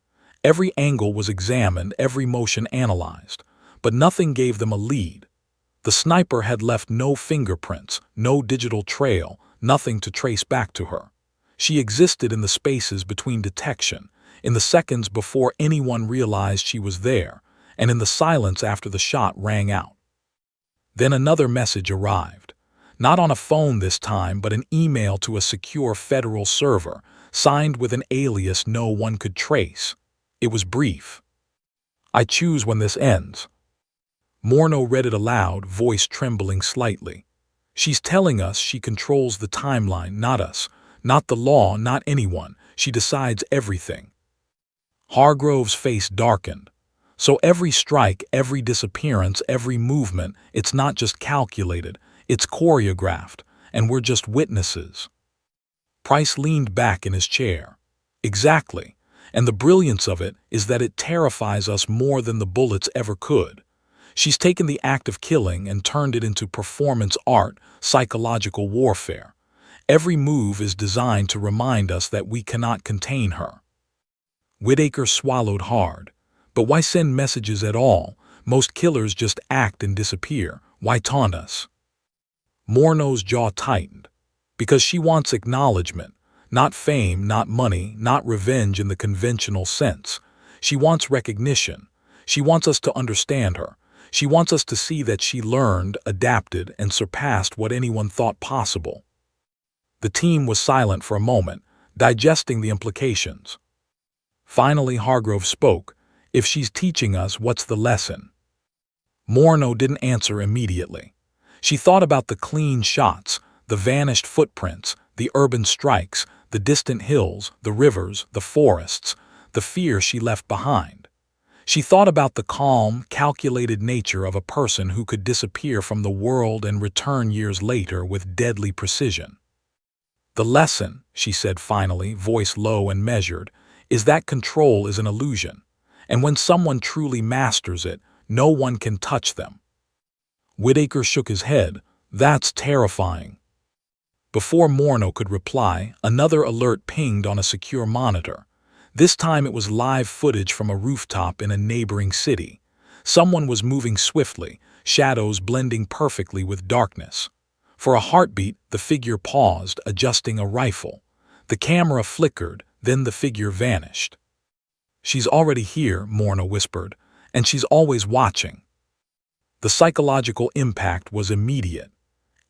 Every angle was examined, every motion analyzed, but nothing gave them a lead. The sniper had left no fingerprints, no digital trail, nothing to trace back to her. She existed in the spaces between detection, in the seconds before anyone realized she was there, and in the silence after the shot rang out. Then another message arrived. Not on a phone this time, but an email to a secure federal server, signed with an alias no one could trace. It was brief. I choose when this ends. Morno read it aloud, voice trembling slightly. She's telling us she controls the timeline, not us, not the law, not anyone. She decides everything. Hargrove's face darkened. So every strike, every disappearance, every movement, it's not just calculated, it's choreographed, and we're just witnesses. Price leaned back in his chair. Exactly. And the brilliance of it is that it terrifies us more than the bullets ever could. She's taken the act of killing and turned it into performance art, psychological warfare. Every move is designed to remind us that we cannot contain her. Whitaker swallowed hard. But why send messages at all? Most killers just act and disappear. Why taunt us? Morno's jaw tightened. Because she wants acknowledgement. Not fame, not money, not revenge in the conventional sense. She wants recognition. She wants us to understand her. She wants us to see that she learned, adapted, and surpassed what anyone thought possible. The team was silent for a moment, digesting the implications. Finally, Hargrove spoke. If she's teaching us, what's the lesson? Morno didn't answer immediately. She thought about the clean shots, the vanished footprints, the urban strikes, the distant hills, the rivers, the forests, the fear she left behind. She thought about the calm, calculated nature of a person who could disappear from the world and return years later with deadly precision. The lesson, she said finally, voice low and measured, is that control is an illusion, and when someone truly masters it, no one can touch them. Whitaker shook his head. That's terrifying. Before Morno could reply, another alert pinged on a secure monitor. This time it was live footage from a rooftop in a neighboring city. Someone was moving swiftly, shadows blending perfectly with darkness. For a heartbeat, the figure paused, adjusting a rifle. The camera flickered, then the figure vanished. She's already here, Morno whispered, and she's always watching. The psychological impact was immediate.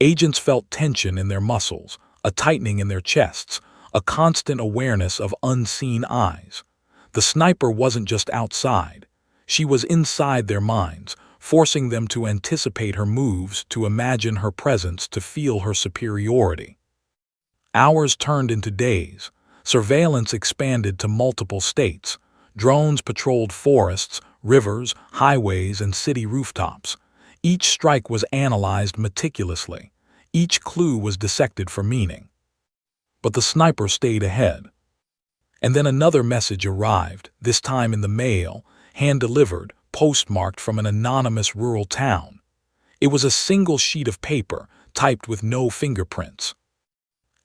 Agents felt tension in their muscles, a tightening in their chests, a constant awareness of unseen eyes. The sniper wasn't just outside. She was inside their minds, forcing them to anticipate her moves, to imagine her presence, to feel her superiority. Hours turned into days. Surveillance expanded to multiple states. Drones patrolled forests, rivers, highways, and city rooftops. Each strike was analyzed meticulously. Each clue was dissected for meaning. But the sniper stayed ahead. And then another message arrived, this time in the mail, hand-delivered, postmarked from an anonymous rural town. It was a single sheet of paper, typed with no fingerprints.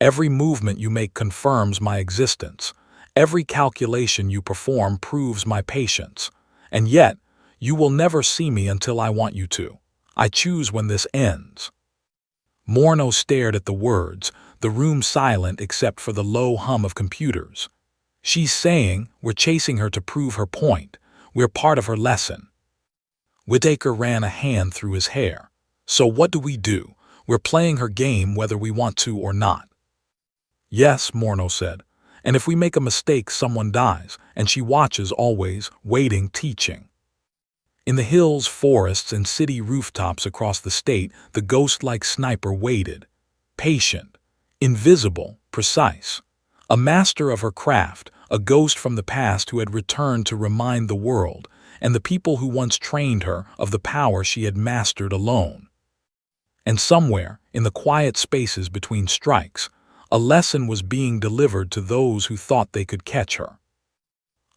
Every movement you make confirms my existence. Every calculation you perform proves my patience. And yet, you will never see me until I want you to. I choose when this ends. Morno stared at the words, the room silent except for the low hum of computers. She's saying, we're chasing her to prove her point. We're part of her lesson. Whitaker ran a hand through his hair. So what do we do? We're playing her game whether we want to or not. Yes, Morno said. And if we make a mistake, someone dies, and she watches always, waiting, teaching. In the hills, forests, and city rooftops across the state, the ghost-like sniper waited. Patient, invisible, precise. A master of her craft, a ghost from the past who had returned to remind the world, and the people who once trained her, of the power she had mastered alone. And somewhere, in the quiet spaces between strikes, a lesson was being delivered to those who thought they could catch her.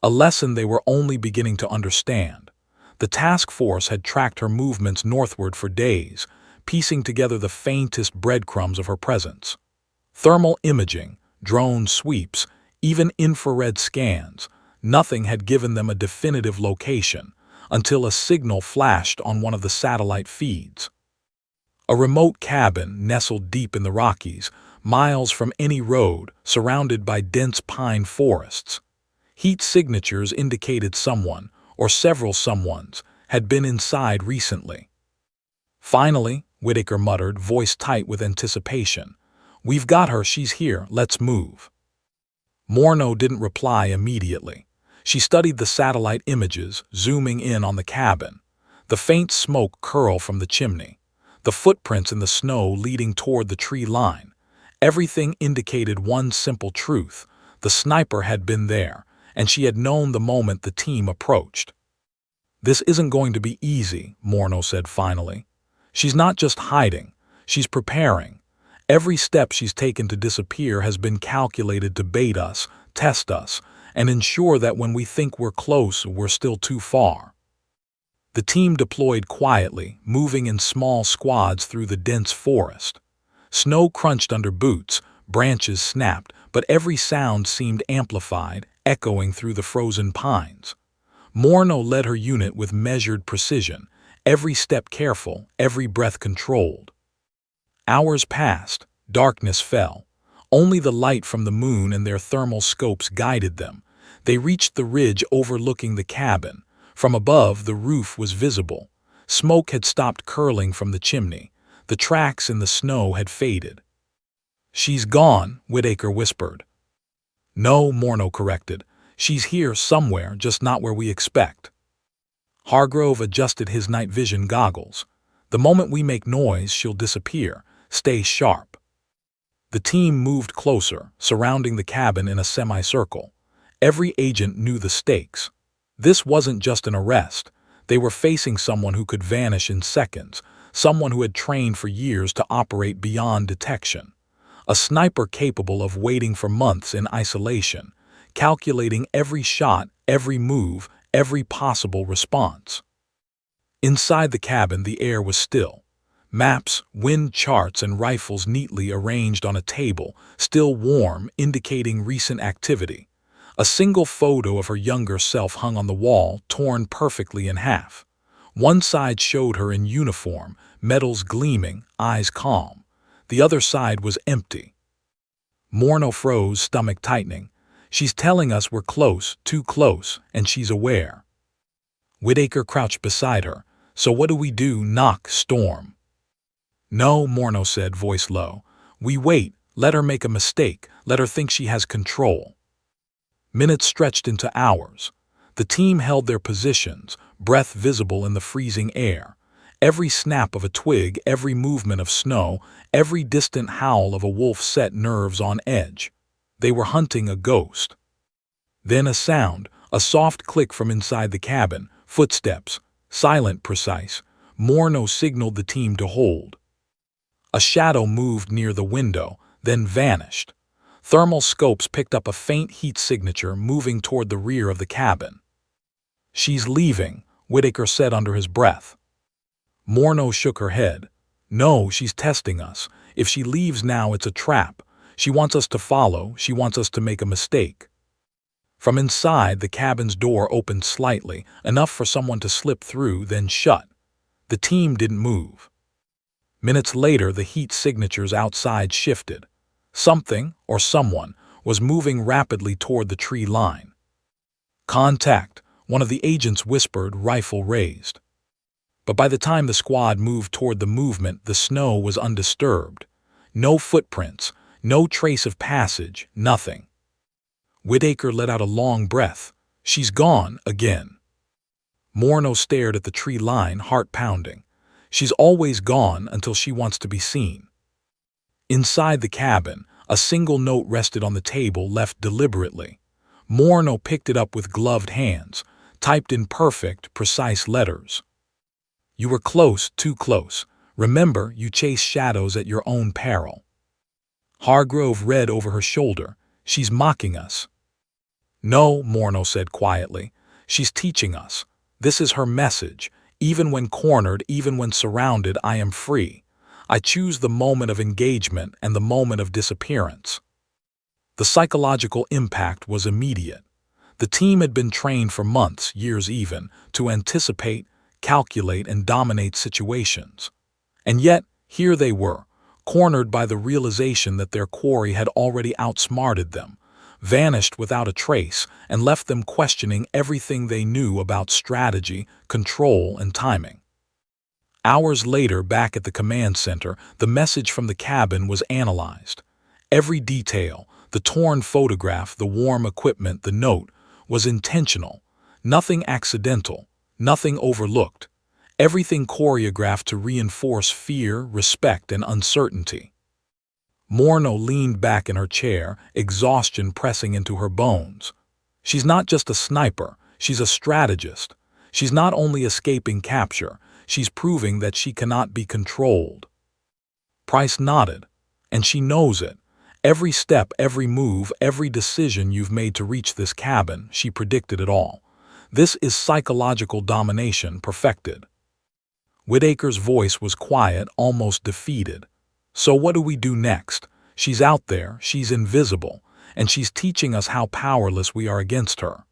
A lesson they were only beginning to understand. The task force had tracked her movements northward for days, piecing together the faintest breadcrumbs of her presence. Thermal imaging, drone sweeps, even infrared scans, nothing had given them a definitive location until a signal flashed on one of the satellite feeds. A remote cabin nestled deep in the Rockies, miles from any road, surrounded by dense pine forests. Heat signatures indicated someone, or several someones, had been inside recently. Finally, Whitaker muttered, voice tight with anticipation. We've got her, she's here, let's move. Morno didn't reply immediately. She studied the satellite images, zooming in on the cabin. The faint smoke curled from the chimney. The footprints in the snow leading toward the tree line. Everything indicated one simple truth. The sniper had been there, and she had known the moment the team approached. This isn't going to be easy, Morno said finally. She's not just hiding, she's preparing. Every step she's taken to disappear has been calculated to bait us, test us, and ensure that when we think we're close, we're still too far. The team deployed quietly, moving in small squads through the dense forest. Snow crunched under boots, branches snapped, but every sound seemed amplified, echoing through the frozen pines. Morno led her unit with measured precision, every step careful, every breath controlled. Hours passed, darkness fell. Only the light from the moon and their thermal scopes guided them. They reached the ridge overlooking the cabin. From above, the roof was visible. Smoke had stopped curling from the chimney. The tracks in the snow had faded. "She's gone," Whitaker whispered. "No," Morno corrected. "She's here somewhere, just not where we expect." Hargrove adjusted his night vision goggles. "The moment we make noise, she'll disappear. Stay sharp." The team moved closer, surrounding the cabin in a semicircle. Every agent knew the stakes. This wasn't just an arrest. They were facing someone who could vanish in seconds, someone who had trained for years to operate beyond detection. A sniper capable of waiting for months in isolation, calculating every shot, every move, every possible response. Inside the cabin, the air was still. Maps, wind charts, and rifles neatly arranged on a table, still warm, indicating recent activity. A single photo of her younger self hung on the wall, torn perfectly in half. One side showed her in uniform, medals gleaming, eyes calm. The other side was empty. Morno froze, stomach tightening. "She's telling us we're close, too close, and she's aware." Whitaker crouched beside her. "So what do we do? Knock, storm?" "No," Morno said, voice low. "We wait, let her make a mistake, let her think she has control." Minutes stretched into hours. The team held their positions, breath visible in the freezing air. Every snap of a twig, every movement of snow, every distant howl of a wolf set nerves on edge. They were hunting a ghost. Then a sound, a soft click from inside the cabin, footsteps, silent, precise. Morno signaled the team to hold. A shadow moved near the window, then vanished. Thermal scopes picked up a faint heat signature moving toward the rear of the cabin. "She's leaving," Whitaker said under his breath. Morno shook her head. "No, she's testing us. If she leaves now, it's a trap. She wants us to follow, she wants us to make a mistake." From inside, the cabin's door opened slightly, enough for someone to slip through, then shut. The team didn't move. Minutes later, the heat signatures outside shifted. Something, or someone, was moving rapidly toward the tree line. "Contact," one of the agents whispered, rifle raised. But by the time the squad moved toward the movement, the snow was undisturbed. No footprints, no trace of passage, nothing. Whitaker let out a long breath. "She's gone again." Morno stared at the tree line, heart pounding. "She's always gone until she wants to be seen." Inside the cabin, a single note rested on the table, left deliberately. Morno picked it up with gloved hands, typed in perfect, precise letters. "You were close, too close. Remember, you chase shadows at your own peril." Hargrove read over her shoulder. "She's mocking us." "No," Morno said quietly. "She's teaching us. This is her message. Even when cornered, even when surrounded, I am free. I choose the moment of engagement and the moment of disappearance." The psychological impact was immediate. The team had been trained for months, years even, to anticipate, calculate, and dominate situations. And yet, here they were, cornered by the realization that their quarry had already outsmarted them, vanished without a trace, and left them questioning everything they knew about strategy, control, and timing. Hours later, back at the command center, the message from the cabin was analyzed. Every detail, the torn photograph, the warm equipment, the note, was intentional. Nothing accidental, nothing overlooked. Everything choreographed to reinforce fear, respect, and uncertainty. Morno leaned back in her chair, exhaustion pressing into her bones. She's not just a sniper, she's a strategist. She's not only escaping capture, she's proving that she cannot be controlled. Price nodded. "And she knows it. Every step, every move, every decision you've made to reach this cabin, she predicted it all. This is psychological domination perfected. Whitaker's voice was quiet, almost defeated. So what do we do next? She's out there, she's invisible, and she's teaching us how powerless we are against her.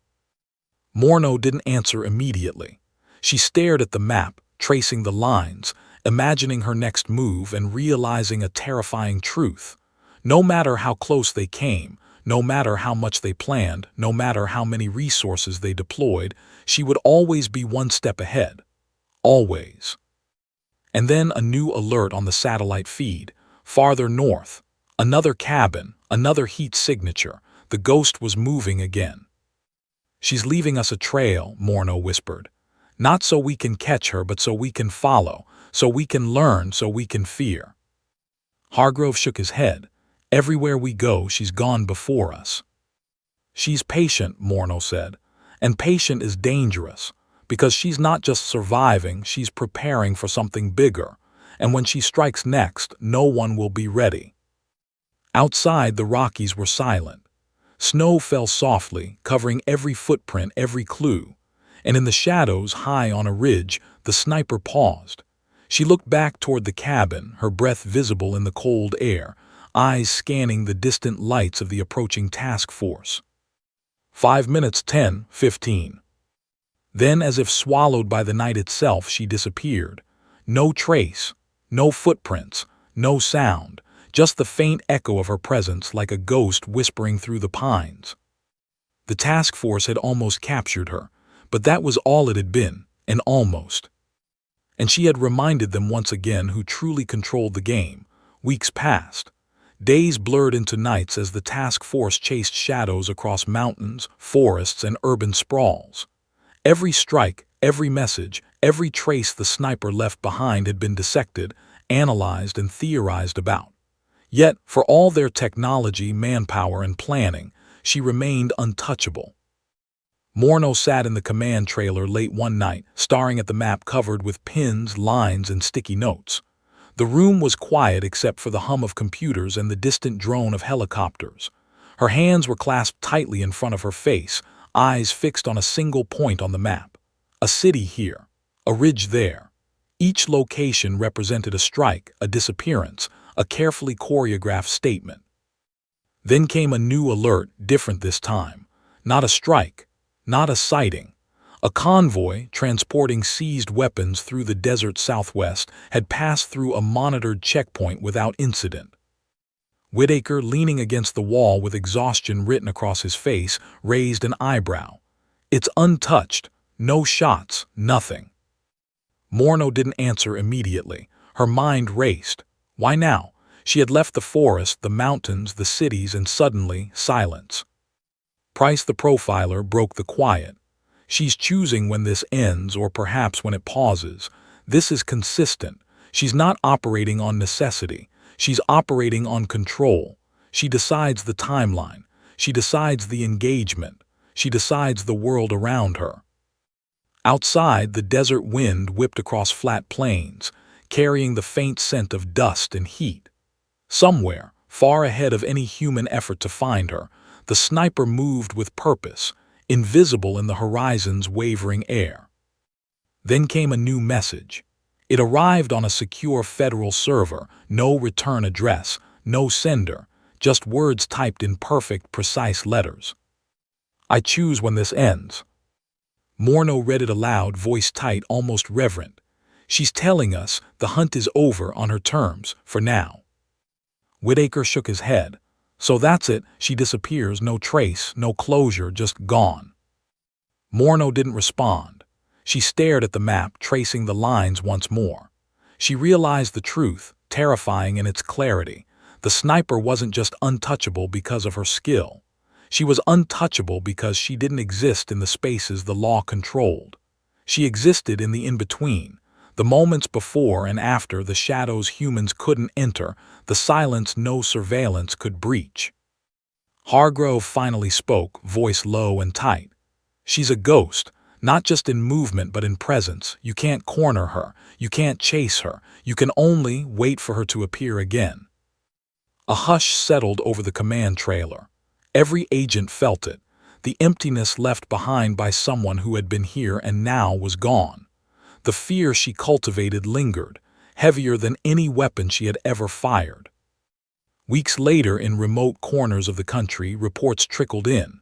Morno didn't answer immediately. She stared at the map, tracing the lines, imagining her next move and realizing a terrifying truth. No matter how close they came, no matter how much they planned, no matter how many resources they deployed, she would always be one step ahead. Always. And then a new alert on the satellite feed. Farther north. Another cabin, another heat signature. The ghost was moving again. She's leaving us a trail, Morno whispered. Not so we can catch her, but so we can follow, so we can learn, so we can fear. Hargrove shook his head. Everywhere we go, she's gone before us. She's patient, Morno said, and patient is dangerous, because she's not just surviving, she's preparing for something bigger, and when she strikes next, no one will be ready. Outside, the Rockies were silent. Snow fell softly, covering every footprint, every clue, and in the shadows, high on a ridge, the sniper paused. She looked back toward the cabin, her breath visible in the cold air, eyes scanning the distant lights of the approaching task force. 5 minutes, 10, 15. Then, as if swallowed by the night itself, she disappeared. No trace, no footprints, no sound, just the faint echo of her presence like a ghost whispering through the pines. The task force had almost captured her, but that was all it had been, an almost. And she had reminded them once again who truly controlled the game. Weeks passed. Days blurred into nights as the task force chased shadows across mountains, forests, and urban sprawls. Every strike, every message, every trace the sniper left behind had been dissected, analyzed, and theorized about. Yet, for all their technology, manpower, and planning, she remained untouchable. Morno sat in the command trailer late one night, staring at the map covered with pins, lines, and sticky notes. The room was quiet except for the hum of computers and the distant drone of helicopters. Her hands were clasped tightly in front of her face, eyes fixed on a single point on the map. A city here, a ridge there. Each location represented a strike, a disappearance, a carefully choreographed statement. Then came a new alert, different this time. Not a strike, not a sighting. A convoy, transporting seized weapons through the desert southwest, had passed through a monitored checkpoint without incident. Whitaker, leaning against the wall with exhaustion written across his face, raised an eyebrow. It's untouched. No shots, nothing. Morno didn't answer immediately. Her mind raced. Why now? She had left the forest, the mountains, the cities, and suddenly, silence. Price the profiler broke the quiet. She's choosing when this ends, or perhaps when it pauses. This is consistent. She's not operating on necessity. She's operating on control. She decides the timeline. She decides the engagement. She decides the world around her. Outside, the desert wind whipped across flat plains, carrying the faint scent of dust and heat. Somewhere, far ahead of any human effort to find her, the sniper moved with purpose, invisible in the horizon's wavering air. Then came a new message. It arrived on a secure federal server, no return address, no sender, just words typed in perfect, precise letters. I choose when this ends. Morno read it aloud, voice tight, almost reverent. She's telling us the hunt is over on her terms, for now. Whitaker shook his head. So that's it, she disappears, no trace, no closure, just gone. Morno didn't respond. She stared at the map, tracing the lines once more. She realized the truth, terrifying in its clarity. The sniper wasn't just untouchable because of her skill. She was untouchable because she didn't exist in the spaces the law controlled. She existed in the in-between, the moments before and after the shadows humans couldn't enter, the silence no surveillance could breach. Hargrove finally spoke, voice low and tight. She's a ghost, not just in movement but in presence. You can't corner her, you can't chase her, you can only wait for her to appear again. A hush settled over the command trailer. Every agent felt it, the emptiness left behind by someone who had been here and now was gone. The fear she cultivated lingered, heavier than any weapon she had ever fired. Weeks later, in remote corners of the country, reports trickled in.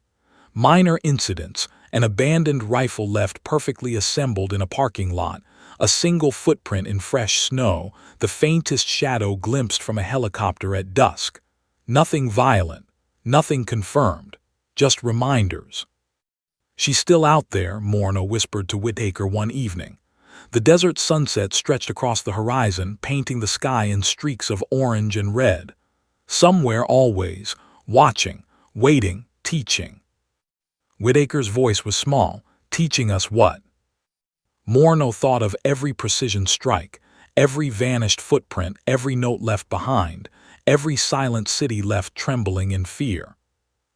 Minor incidents: an abandoned rifle left perfectly assembled in a parking lot, a single footprint in fresh snow, the faintest shadow glimpsed from a helicopter at dusk. Nothing violent, nothing confirmed, just reminders. "She's still out there," Morno whispered to Whitaker one evening. The desert sunset stretched across the horizon, painting the sky in streaks of orange and red. Somewhere, always, watching, waiting, teaching. Whitaker's voice was small. "Teaching us what?" Morno thought of every precision strike, every vanished footprint, every note left behind, every silent city left trembling in fear.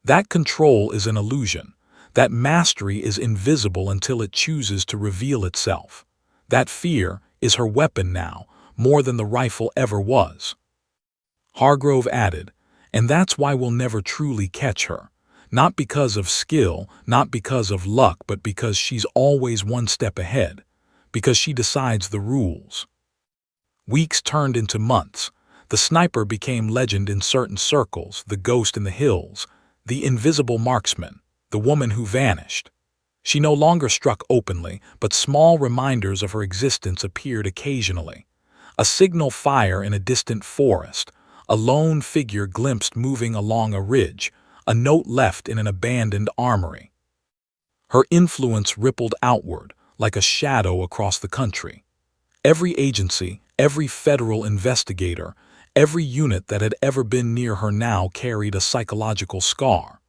That control is an illusion. That mastery is invisible until it chooses to reveal itself. That fear is her weapon now, more than the rifle ever was. Hargrove added, "And that's why we'll never truly catch her. Not because of skill, not because of luck, but because she's always one step ahead. Because she decides the rules." Weeks turned into months. The sniper became legend in certain circles, the ghost in the hills, the invisible marksman, the woman who vanished. She no longer struck openly, but small reminders of her existence appeared occasionally. A signal fire in a distant forest, a lone figure glimpsed moving along a ridge, a note left in an abandoned armory. Her influence rippled outward, like a shadow across the country. Every agency, every federal investigator, every unit that had ever been near her now carried a psychological scar.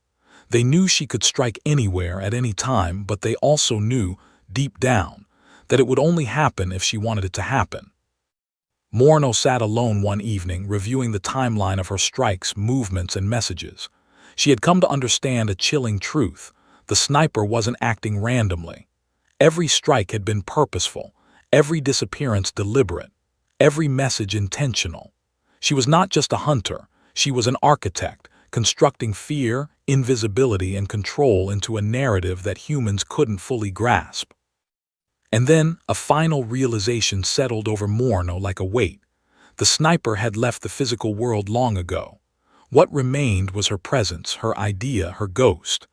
They knew she could strike anywhere at any time, but they also knew, deep down, that it would only happen if she wanted it to happen. Morno sat alone one evening, reviewing the timeline of her strikes, movements, and messages. She had come to understand a chilling truth: the sniper wasn't acting randomly. Every strike had been purposeful, every disappearance deliberate, every message intentional. She was not just a hunter, she was an architect, constructing fear, invisibility, and control into a narrative that humans couldn't fully grasp. And then, a final realization settled over Morno like a weight. The sniper had left the physical world long ago. What remained was her presence, her idea, her ghost.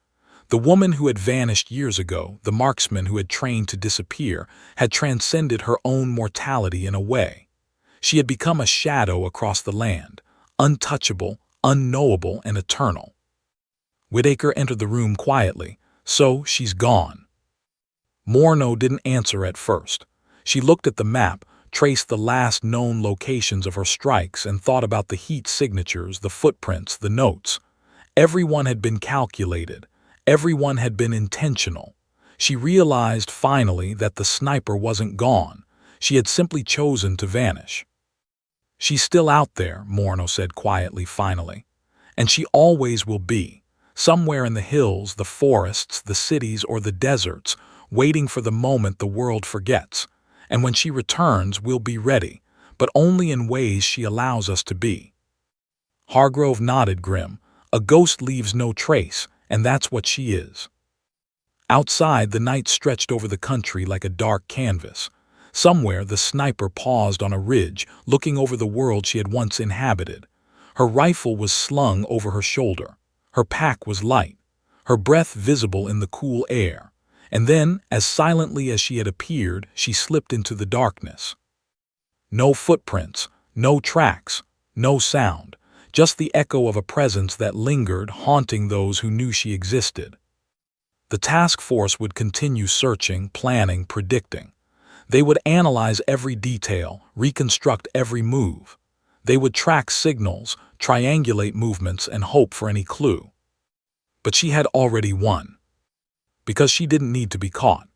The woman who had vanished years ago, the marksman who had trained to disappear, had transcended her own mortality in a way. She had become a shadow across the land, untouchable, unknowable, and eternal. Whitaker entered the room quietly. "So, she's gone." Morno didn't answer at first. She looked at the map, traced the last known locations of her strikes, and thought about the heat signatures, the footprints, the notes. Everyone had been calculated. Everyone had been intentional. She realized finally that the sniper wasn't gone. She had simply chosen to vanish. "She's still out there," Morno said quietly finally. "And she always will be. Somewhere in the hills, the forests, the cities, or the deserts, waiting for the moment the world forgets. And when she returns, we'll be ready, but only in ways she allows us to be." Hargrove nodded, grim. "A ghost leaves no trace, and that's what she is." Outside, the night stretched over the country like a dark canvas. Somewhere, the sniper paused on a ridge, looking over the world she had once inhabited. Her rifle was slung over her shoulder. Her pack was light, her breath visible in the cool air. And then, as silently as she had appeared, she slipped into the darkness. No footprints, no tracks, no sound, just the echo of a presence that lingered, haunting those who knew she existed. The task force would continue searching, planning, predicting. They would analyze every detail, reconstruct every move. They would track signals, triangulate movements, and hope for any clue. But she had already won. Because she didn't need to be caught.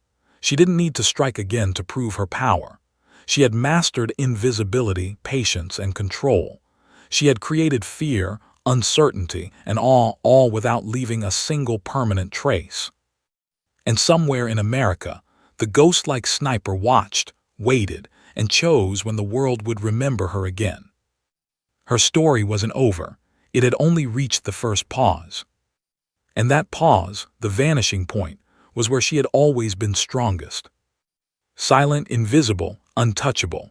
She didn't need to strike again to prove her power. She had mastered invisibility, patience, and control. She had created fear, uncertainty, and awe, all without leaving a single permanent trace. And somewhere in America, the Ghostlike sniper watched, waited, and chose when the world would remember her again. Her story wasn't over. It had only reached the first pause. And that pause, the vanishing point, was where she had always been strongest. Silent, invisible, untouchable.